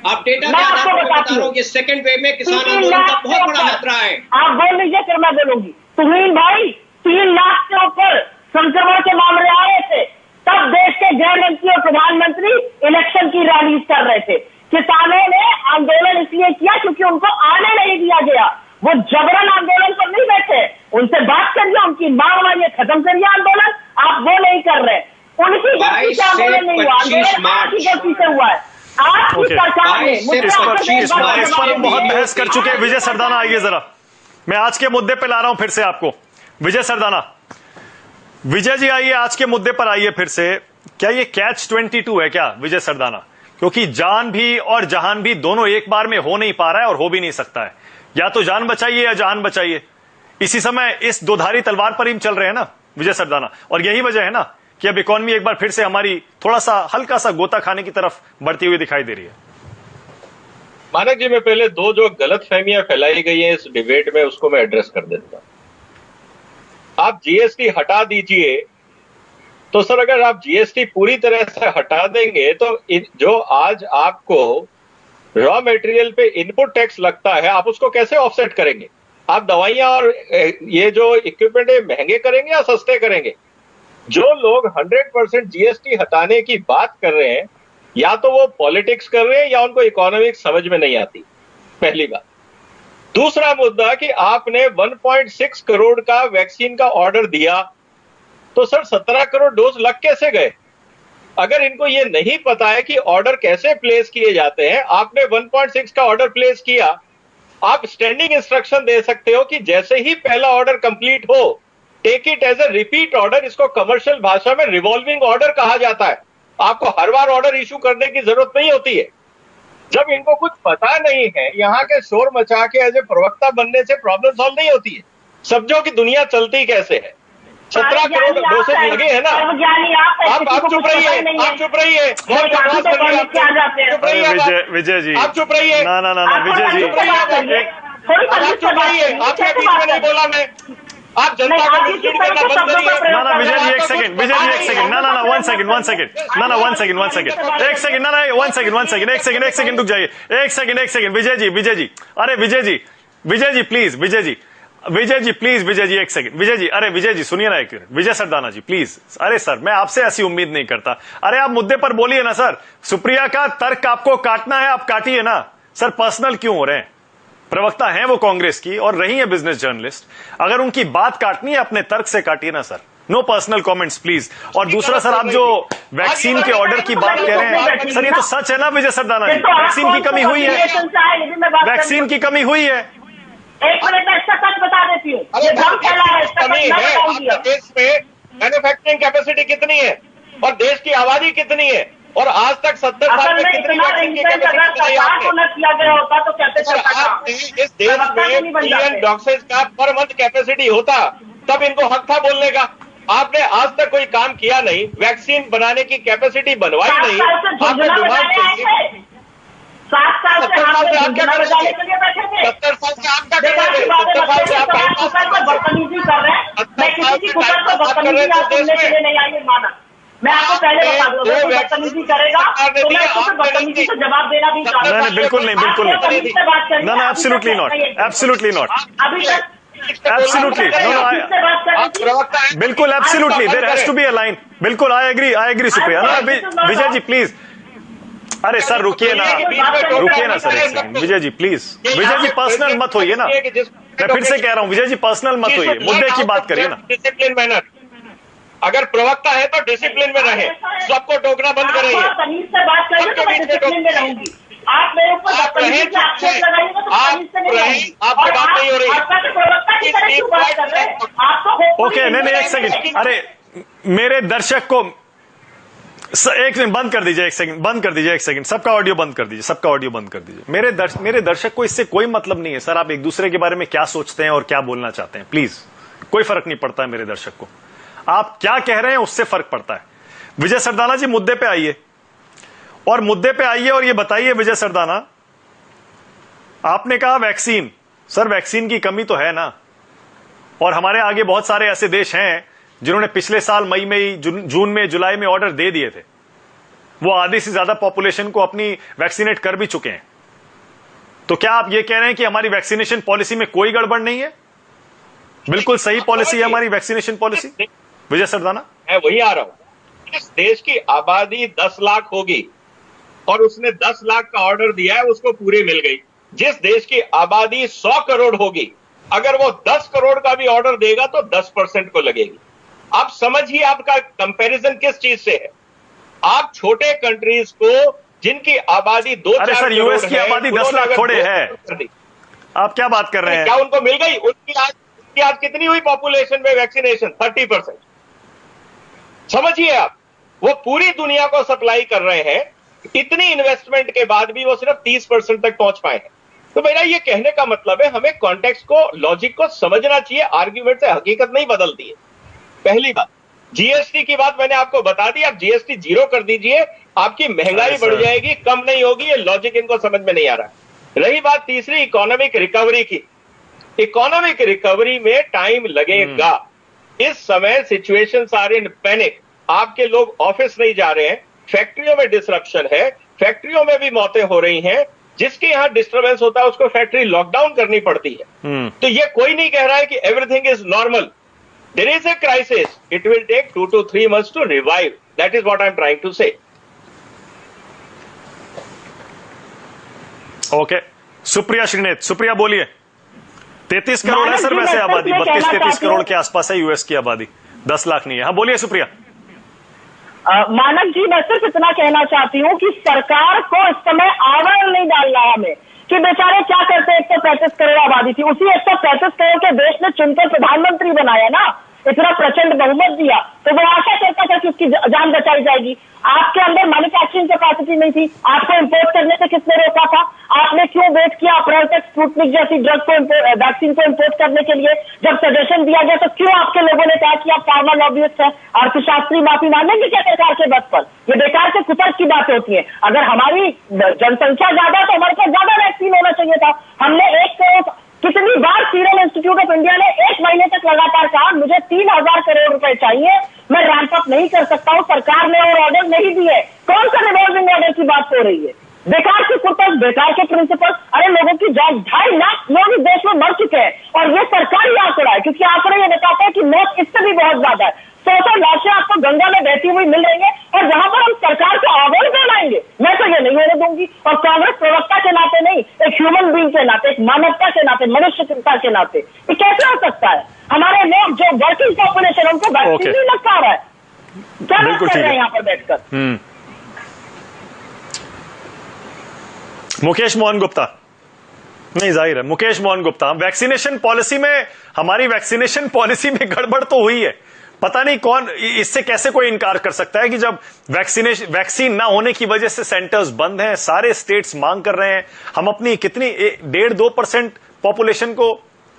[SPEAKER 4] आप डेटा के आधार पर बता रहे हो कि सेकंड वेव में किसान आंदोलन का बहुत बड़ा हाथ रहा है।
[SPEAKER 9] आप बोल लीजिए फिर मैं बोलूंगी। तुहिन भाई, 3 लाख के ऊपर संक्रमण के मामले आ रहे थे, तब देश के गृह मंत्री और प्रधानमंत्री इलेक्शन की रैलीज कर रहे थे। किसानों ने आंदोलन इसलिए किया क्योंकि उनको आने नहीं दिया गया। वो जबरन आंदोलन पर नहीं बैठे, उनसे बात करिए, उनकी मांग मानिए, खत्म करिए आंदोलन। आप वो नहीं कर रहे, उनकी गलती से आंदोलन नहीं हुआ, आंदोलन आपकी गलती से हुआ है। आपकी सरकार ने
[SPEAKER 1] इस पर बहुत बहस कर चुके हैं। विजय सरदाना आइए जरा, मैं आज के मुद्दे पे ला रहा हूं फिर से आपको। विजय सरदाना, विजय जी आइए, आज के मुद्दे पर आइए फिर से। क्या ये कैच 22 है क्या विजय सरदाना? क्योंकि जान भी और जहान भी दोनों एक बार में हो नहीं पा रहा है और हो भी नहीं सकता है। या तो जान बचाइए या जहान बचाइए। इसी समय इस दोधारी तलवार पर ही चल रहे हैं ना विजय सरदाना, और यही वजह है ना कि अब इकॉनमी एक बार फिर से हमारी थोड़ा सा हल्का सा गोता खाने की तरफ बढ़ती हुई दिखाई दे रही है।
[SPEAKER 8] मानक जी, मैं पहले 2 जो गलतफहमियां फैलाई गई हैं इस डिबेट में उसको मैं एड्रेस कर देता हूं। आप जीएसटी हटा दीजिए तो सर, अगर आप जीएसटी पूरी तरह से हटा देंगे तो जो आज आपको रॉ मटेरियल पे इनपुट टैक्स लगता है, आप उसको कैसे ऑफसेट करेंगे? आप दवाइयां और ये जो इक्विपमेंट है महंगे करेंगे या सस्ते करेंगे? जो लोग 100% जीएसटी हटाने की बात कर रहे हैं, या तो वो पॉलिटिक्स कर रहे हैं या उनको इकोनॉमिक्स समझ में नहीं आती, पहली बात। दूसरा मुद्दा कि आपने 1.6 करोड़ का वैक्सीन का ऑर्डर दिया, तो सर 17 करोड़ डोज लग कैसे गए? अगर इनको ये नहीं पता है कि ऑर्डर कैसे प्लेस किए जाते हैं, आपने 1.6 का ऑर्डर प्लेस किया, आप स्टैंडिंग इंस्ट्रक्शन दे सकते हो कि जैसे ही पहला ऑर्डर कंप्लीट हो, take it as a repeat order. इसको कमर्शियल भाषा में रिवॉल्विंग ऑर्डर कहा जाता है। आपको हर बार ऑर्डर इशू करने की जरूरत नहीं होती है। जब इनको कुछ पता नहीं है, यहाँ के शोर मचा के एज ए प्रवक्ता बनने से प्रॉब्लम सॉल्व नहीं होती है। समझो कि दुनिया चलती कैसे है। 17 करोड़ डोसेज लगे हैं ना। आप चुप रहिए, आप चुप रहिए, बहुत बकवास कर रही है। चुप रहिए
[SPEAKER 1] विजय जी,
[SPEAKER 8] आप चुप रहिए।
[SPEAKER 1] ना विजय जी,
[SPEAKER 8] आप चुप रहिए। आपने बीच में नहीं बोला। मैं आप जनता को मिसलीड करना बंद करिए।
[SPEAKER 1] ना विजय जी एक सेकंड, विजय जी एक सेकंड, ना 1 सेकंड, 1 सेकंड, ना 1 सेकंड, 1 सेकंड, 1 सेकंड, ना 1 सेकंड, 1 सेकंड, 1 सेकंड रुक जाइए। 1 सेकंड, विजय जी, अरे Vijay ji please, Vijay ji please, Vijay ji 1 second, Vijay ji, अरे विजय जी सुनिए ना एक मिनट, विजय सरदाना जी प्लीज। अरे सर, मैं आपसे ऐसी उम्मीद नहीं करता। अरे आप मुद्दे पर बोलिए ना सर। सुप्रिया का तर्क आपको काटना है, आप काटिए ना सर। पर्सनल क्यों हो रहे हैं? प्रवक्ता हैं वो कांग्रेस की और रही है बिजनेस जर्नलिस्ट। अगर उनकी बात काटनी है अपने तर्क से काटिए ना sir. No personal comments please. और दूसरा सर, आप जो वैक्सीन के ऑर्डर की बात कह रहे हैं सर, ये तो सच है ना विजय सरदाना जी? वैक्सीन की कमी हुई है, वैक्सीन की कमी हुई है।
[SPEAKER 9] एक मिनट में इसका सच बता देती हूँ।
[SPEAKER 8] अरे कमी है देश में, मैन्युफैक्चरिंग कैपेसिटी कितनी है और देश की आबादी कितनी है, और आज तक 70 साल में कितनी वैक्सीन की कैपेसिटी बनाई आपने?
[SPEAKER 9] किया गया होता तो कहते
[SPEAKER 8] आपने इस देश में मिलियन डॉक्टर्स का पर मंथ कैपेसिटी होता तब इनको हक था बोलने का। आपने आज तक कोई काम किया नहीं, वैक्सीन बनाने की कैपेसिटी बनवाई नहीं। आपने दिमाग चाहिए।
[SPEAKER 9] 7 साल से आप क्या कर रहे थे?
[SPEAKER 8] 70 साल से आप क्या कर रहे थे? 70 साल से आप
[SPEAKER 9] बदतमीजी कर रहे हैं। मैं किसी की कुकर को बदतमीजी आप सुनने के लिए नहीं आई माना। मैं आपको पहले बता दूं, अगर बदतमीजी करेगा तो मैं उसको बदतमीजी से जवाब देना भी चाहता हूं।
[SPEAKER 1] नहीं, बिल्कुल नहीं, बिल्कुल नहीं। ना, एब्सोल्युटली नॉट, एब्सोल्युटली नॉट,
[SPEAKER 9] अभी तक
[SPEAKER 1] एब्सोल्युटली नो, बिल्कुल absolutely there has to be a line. बिल्कुल आई एग्री सुप्रिया। ना विजय जी प्लीज, अरे सर रुकिए ना सर, एक second Vijay ji please. Vijay ji personal मत होइए ना, मैं फिर से कह रहा हूं विजय जी पर्सनल मत होइए, मुद्दे की बात करिए ना।
[SPEAKER 8] डिसिप्लिन मैनर, अगर प्रवक्ता है तो डिसिप्लिन में रहे, सबको टोकना बंद करिए।
[SPEAKER 9] तमीज से बात करिए तो मैं डिसिप्लिन में रहूंगी। आप मेरे ऊपर बदतमीजी से आक्षेप लगाइएगा तो तमीज से नहीं रहूंगी।
[SPEAKER 8] आपसे बात नहीं हो रही।
[SPEAKER 9] आपका तो प्रवक्ता की तरह क्यों बात कर रहे हैं? आपको
[SPEAKER 1] ओके नहीं एक सेकंड, अरे मेरे दर्शक को एक सेकंड बंद कर दीजिए, एक सेकंड सबका ऑडियो बंद कर दीजिए, मेरे दर्शक को इससे कोई मतलब नहीं है सर, आप एक दूसरे के बारे में क्या सोचते हैं और क्या बोलना चाहते हैं, प्लीज कोई फर्क नहीं पड़ता है मेरे दर्शक को, आप क्या कह रहे हैं उससे फर्क पड़ता है। विजय सरदाना जी मुद्दे पे आइए और ये बताइए विजय सरदाना, आपने कहा वैक्सीन, सर वैक्सीन की कमी तो है ना, और हमारे आगे बहुत सारे ऐसे देश हैं जिन्होंने पिछले साल मई में, जून में, जुलाई में ऑर्डर दे दिए थे, वो आधे से ज्यादा पॉपुलेशन को अपनी वैक्सीनेट कर भी चुके हैं। तो क्या आप ये कह रहे हैं कि हमारी वैक्सीनेशन पॉलिसी में कोई गड़बड़ नहीं है? बिल्कुल सही पॉलिसी है हमारी वैक्सीनेशन पॉलिसी। विजय सरदाना,
[SPEAKER 8] मैं वही आ रहा हूं, इस देश की आबादी 10 लाख होगी और उसने 10 लाख का ऑर्डर दिया है, उसको पूरी मिल गई। जिस देश की आबादी 100 करोड़ होगी, अगर वो 10 करोड़ का भी ऑर्डर देगा तो 10% को लगेगी। आप समझिए आपका कंपैरिजन किस चीज से है। आप छोटे कंट्रीज को जिनकी आबादी 2-4
[SPEAKER 1] सर यूएस की आबादी 10 लाख थोड़े है, आप क्या बात कर रहे हैं?
[SPEAKER 8] क्या उनको मिल गई? उनकी आज कितनी हुई पॉपुलेशन में वैक्सीनेशन? 30%। समझिए आप, वो पूरी दुनिया को सप्लाई कर रहे हैं, इतनी इन्वेस्टमेंट के बाद भी वो सिर्फ 30% तक पहुंच पाए हैं। तो मेरा ये कहने का मतलब है, हमें कॉन्टेक्स्ट को, लॉजिक को समझना चाहिए, आर्ग्यूमेंट से हकीकत नहीं बदलती है। पहली बात, जीएसटी की बात मैंने आपको बता दी, आप जीएसटी 0 कर दीजिए, आपकी महंगाई बढ़ जाएगी, कम नहीं होगी। ये लॉजिक इनको समझ में नहीं आ रहा। रही बात तीसरी, इकोनॉमिक रिकवरी की, इकोनॉमिक रिकवरी में टाइम लगेगा। इस समय सिचुएशंस आर इन पैनिक, आपके लोग ऑफिस नहीं जा रहे हैं, फैक्ट्रियों में डिसरप्शन है, फैक्ट्रियों में भी मौतें हो रही हैं, जिसके यहां डिस्टर्बेंस होता है उसको फैक्ट्री लॉकडाउन करनी पड़ती है। तो ये कोई नहीं कह रहा है कि everything is normal. There is a crisis, it will take 2 to 3 months to revive, that is what I am trying to say.
[SPEAKER 1] Okay, Supriya Shrinate, Supriya बोलिए। 33 करोड़ है सर वैसे आबादी, 32-33 करोड़ के आसपास है यूएस की आबादी, 10 लाख नहीं है। हाँ बोलिए सुप्रिया।
[SPEAKER 9] मानक जी, मैं सिर्फ इतना कहना चाहती हूँ कि सरकार को इस समय आवरण नहीं डालना है हमें कि बेचारे क्या करते, 135 करोड़ आबादी थी, उसी 135 करोड़ के देश ने चुनकर प्रधानमंत्री बनाया ना, इतना प्रचंड बहुमत दिया, तो वो आशा करता था कि उसकी जान बचाई जाएगी। आपके अंदर मैन्युफैक्चरिंग कैपेसिटी नहीं थी, आपको इंपोर्ट करने से किसने रोका था? आपने क्यों वेट किया अप्रैल तक स्पुतनिक जैसी ड्रग को, वैक्सीन को इंपोर्ट करने के लिए? जब सजेशन दिया गया तो क्यों आपके लोगों ने कहा कि आप फार्मा लॉबिस्ट हैं? अर्थशास्त्री माफी मांगेंगे क्या सरकार के बस पर? ये बेकार से कुतर्क की बातें होती है। अगर हमारी जनसंख्या ज्यादा तो हमारे पास ज्यादा वैक्सीन होना चाहिए था। हमने 1 करोड़, कितनी बार सीरम इंस्टीट्यूट ऑफ इंडिया ने 1 महीने तक लगातार कहा मुझे 3000 करोड़ रुपए चाहिए, मैं रैंप अप नहीं कर सकता हूं, सरकार ने और ऑर्डर नहीं दिए। कौन सा रिवॉल्विंग ऑर्डर की बात हो रही है? बेकार के कुतर्क, बेकार के प्रिंसिपल। अरे लोगों की जान, 2.5 लाख लोग इस देश में मर चुके हैं और ये सरकारी आंकड़ा है, क्योंकि आंकड़े ये बताता है कि मौत इससे भी बहुत ज्यादा है। 100 लाशें आपको गंगा में बहती हुई मिल रही है और जहां पर हम सरकार को आवाज बनाएंगे, मैं तो ये नहीं होने दूंगी। और कांग्रेस प्रवक्ता के नाते नहीं, एक ह्यूमन बीइंग के नाते, एक मानवता के नाते, मनुष्यता के नाते, ये कैसे हो सकता है? हमारे लोग जो जो वर्किंग पॉपुलेशन है उनको वैक्सीन नहीं लग पा रहा है। क्या बात कर रहे हैं यहाँ पर बैठकर?
[SPEAKER 1] मुकेश मोहन गुप्ता, नहीं जाहिर है मुकेश मोहन गुप्ता, वैक्सीनेशन पॉलिसी में, हमारी वैक्सीनेशन पॉलिसी में गड़बड़ तो हुई है, पता नहीं कौन इससे कैसे कोई इनकार कर सकता है कि जब वैक्सीन ना होने की वजह से सेंटर्स बंद हैं, सारे स्टेट्स मांग कर रहे हैं, हम अपनी कितनी 1.5-2% पॉपुलेशन को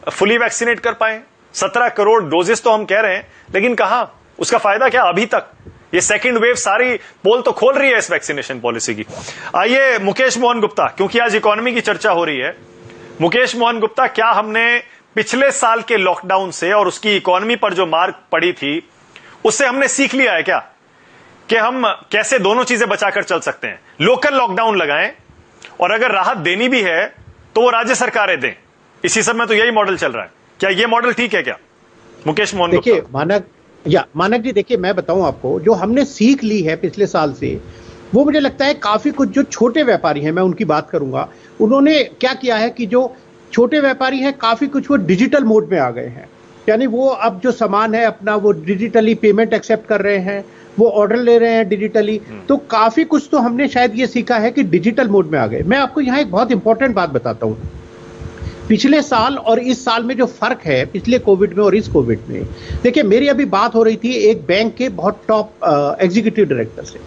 [SPEAKER 1] फुली वैक्सीनेट कर पाए। 17 करोड़ डोजेस तो हम कह रहे हैं, लेकिन कहां, उसका फायदा क्या अभी तक? ये सेकंड वेव सारी पोल तो खोल रही है इस वैक्सीनेशन पॉलिसी की। आइए मुकेश मोहन गुप्ता, क्योंकि आज इकोनॉमी की चर्चा हो रही है, मुकेश मोहन गुप्ता, क्या हमने पिछले साल के लॉकडाउन से और उसकी इकोनॉमी पर जो मार पड़ी थी उससे हमने सीख लिया है क्या कि हम कैसे दोनों चीजें बचाकर चल सकते हैं? लोकल लॉकडाउन लगाएं और अगर राहत देनी भी है तो वो राज्य सरकारें दें। इसी समय तो यही मॉडल चल रहा है, क्या ये मॉडल ठीक है क्या मुकेश मोहन गुप्ता?
[SPEAKER 2] देखिए मानक जी, देखिए मैं बताऊं आपको, जो हमने सीख ली है पिछले साल से, वो मुझे लगता है काफी कुछ जो छोटे व्यापारी हैं, मैं उनकी बात करूंगा, उन्होंने क्या किया है कि जो छोटे व्यापारी हैं काफी कुछ वो डिजिटल मोड में आ गए हैं। यानी वो अब जो सामान है अपना वो डिजिटली पेमेंट एक्सेप्ट कर रहे हैं, वो ऑर्डर ले रहे हैं डिजिटली। तो काफी कुछ तो हमने शायद ये सीखा है कि डिजिटल मोड में आ गए। मैं आपको यहाँ एक बहुत इंपॉर्टेंट बात बताता हूँ। पिछले साल और इस साल में जो फर्क है, पिछले कोविड में और इस कोविड में, देखिए मेरी अभी बात हो रही थी एक बैंक के बहुत टॉप एग्जीक्यूटिव डायरेक्टर से।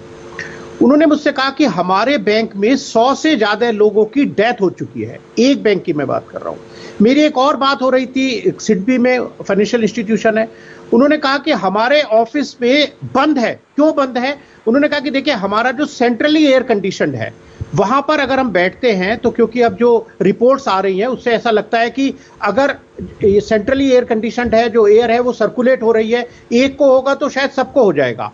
[SPEAKER 2] उन्होंने मुझसे कहा कि हमारे बैंक में 100 से ज्यादा लोगों की डेथ हो चुकी है, एक बैंक की मैं बात कर रहा हूं। मेरी एक और बात हो रही थी, सिडबी में फाइनेंशियल इंस्टीट्यूशन है, उन्होंने कहा कि हमारे ऑफिस में बंद है। क्यों बंद है? उन्होंने कहा कि देखिए हमारा जो सेंट्रली एयर कंडीशनड है, वहां पर अगर हम बैठते हैं तो क्योंकि अब जो रिपोर्ट्स आ रही हैं उससे ऐसा लगता है कि अगर सेंट्रली एयर कंडीशनड है, जो एयर है वो सर्कुलेट हो रही है, एक को होगा तो शायद सबको हो जाएगा।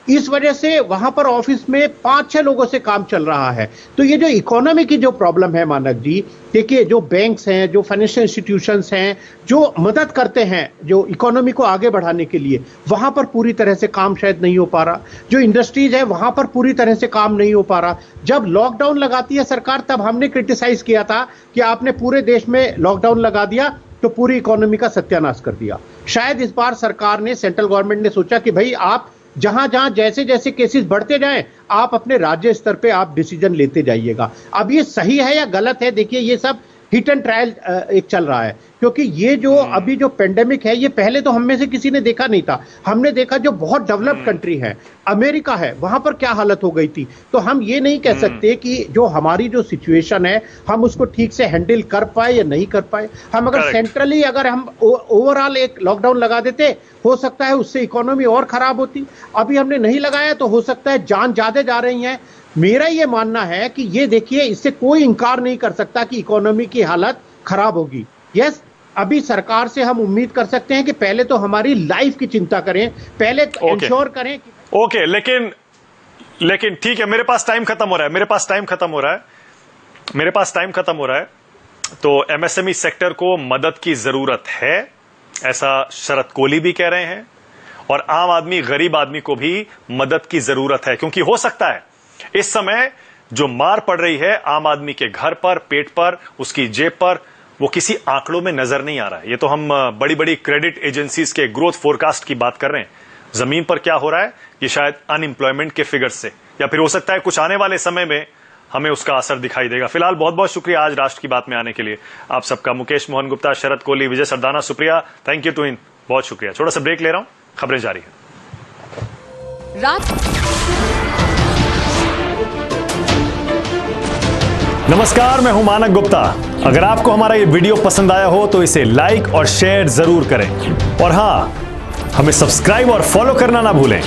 [SPEAKER 2] इस वजह से वहां पर ऑफिस में 5-6 लोगों से काम चल रहा है। तो ये जो इकोनॉमी की जो प्रॉब्लम है मानक जी, देखिए जो बैंक्स हैं, जो फाइनेंशियल इंस्टीट्यूशंस हैं, जो मदद करते हैं जो इकोनॉमी को आगे बढ़ाने के लिए, वहां पर पूरी तरह से काम शायद नहीं हो पा रहा। जो इंडस्ट्रीज है वहां पर पूरी तरह से काम नहीं हो पा रहा। जब लॉकडाउन लगाती है सरकार, तब हमने क्रिटिसाइज किया था कि आपने पूरे देश में लॉकडाउन लगा दिया तो पूरी इकोनॉमी का सत्यानाश कर दिया। शायद इस बार सरकार ने, सेंट्रल गवर्नमेंट ने सोचा कि भाई आप जहां जहां जैसे जैसे केसेस बढ़ते जाएं, आप अपने राज्य स्तर पे आप डिसीजन लेते जाइएगा। अब ये सही है या गलत है, देखिए ये सब हिट एंड ट्रायल एक चल रहा है, क्योंकि ये जो अभी जो पेंडेमिक है, ये पहले तो हम में से किसी ने देखा नहीं था। हमने देखा जो बहुत डेवलप्ड कंट्री है, अमेरिका है, वहां पर क्या हालत हो गई थी। तो हम ये नहीं कह सकते कि जो हमारी जो सिचुएशन है हम उसको ठीक से हैंडल कर पाए या नहीं कर पाए। हम अगर सेंट्रली अगर हम ओवरऑल एक लॉकडाउन लगा देते, हो सकता है उससे इकोनॉमी और खराब होती। अभी हमने नहीं लगाया तो हो सकता है जान ज्यादा जा रही है। मेरा ये मानना है कि ये देखिए, इससे कोई इंकार नहीं कर सकता कि इकोनॉमी की हालत खराब होगी। यस, अभी सरकार से हम उम्मीद कर सकते हैं कि पहले तो हमारी लाइफ की चिंता करें, पहले इंश्योर करें कि
[SPEAKER 1] ओके, लेकिन ठीक है, मेरे पास टाइम खत्म हो रहा है। तो एमएसएमई सेक्टर को मदद की जरूरत है, ऐसा शरद कोहली भी कह रहे हैं, और आम आदमी, गरीब आदमी को भी मदद की जरूरत है, क्योंकि हो सकता है इस समय जो मार पड़ रही है आम आदमी के घर पर, पेट पर, उसकी जेब पर, वो किसी आंकड़ों में नजर नहीं आ रहा है। ये तो हम बड़ी बड़ी क्रेडिट एजेंसीज के ग्रोथ फोरकास्ट की बात कर रहे हैं। जमीन पर क्या हो रहा है, ये शायद अनएम्प्लॉयमेंट के फिगर से, या फिर हो सकता है कुछ आने वाले समय में हमें उसका असर दिखाई देगा। फिलहाल बहुत बहुत शुक्रिया आज राष्ट्र की बात में आने के लिए आप सबका। Mukesh Mohan Gupta, Sharad Kohli, Vijay Sardana, Supriya, thank you to इन, बहुत शुक्रिया। छोटा सा ब्रेक ले रहा हूं, खबरें जारी है। नमस्कार, मैं हूं मानक गुप्ता। अगर आपको हमारा ये वीडियो पसंद आया हो तो इसे लाइक और शेयर जरूर करें, और हां, हमें सब्सक्राइब और फॉलो करना ना भूलें,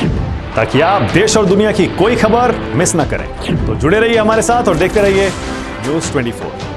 [SPEAKER 1] ताकि आप देश और दुनिया की कोई खबर मिस ना करें। तो जुड़े रहिए हमारे साथ और देखते रहिए News 24।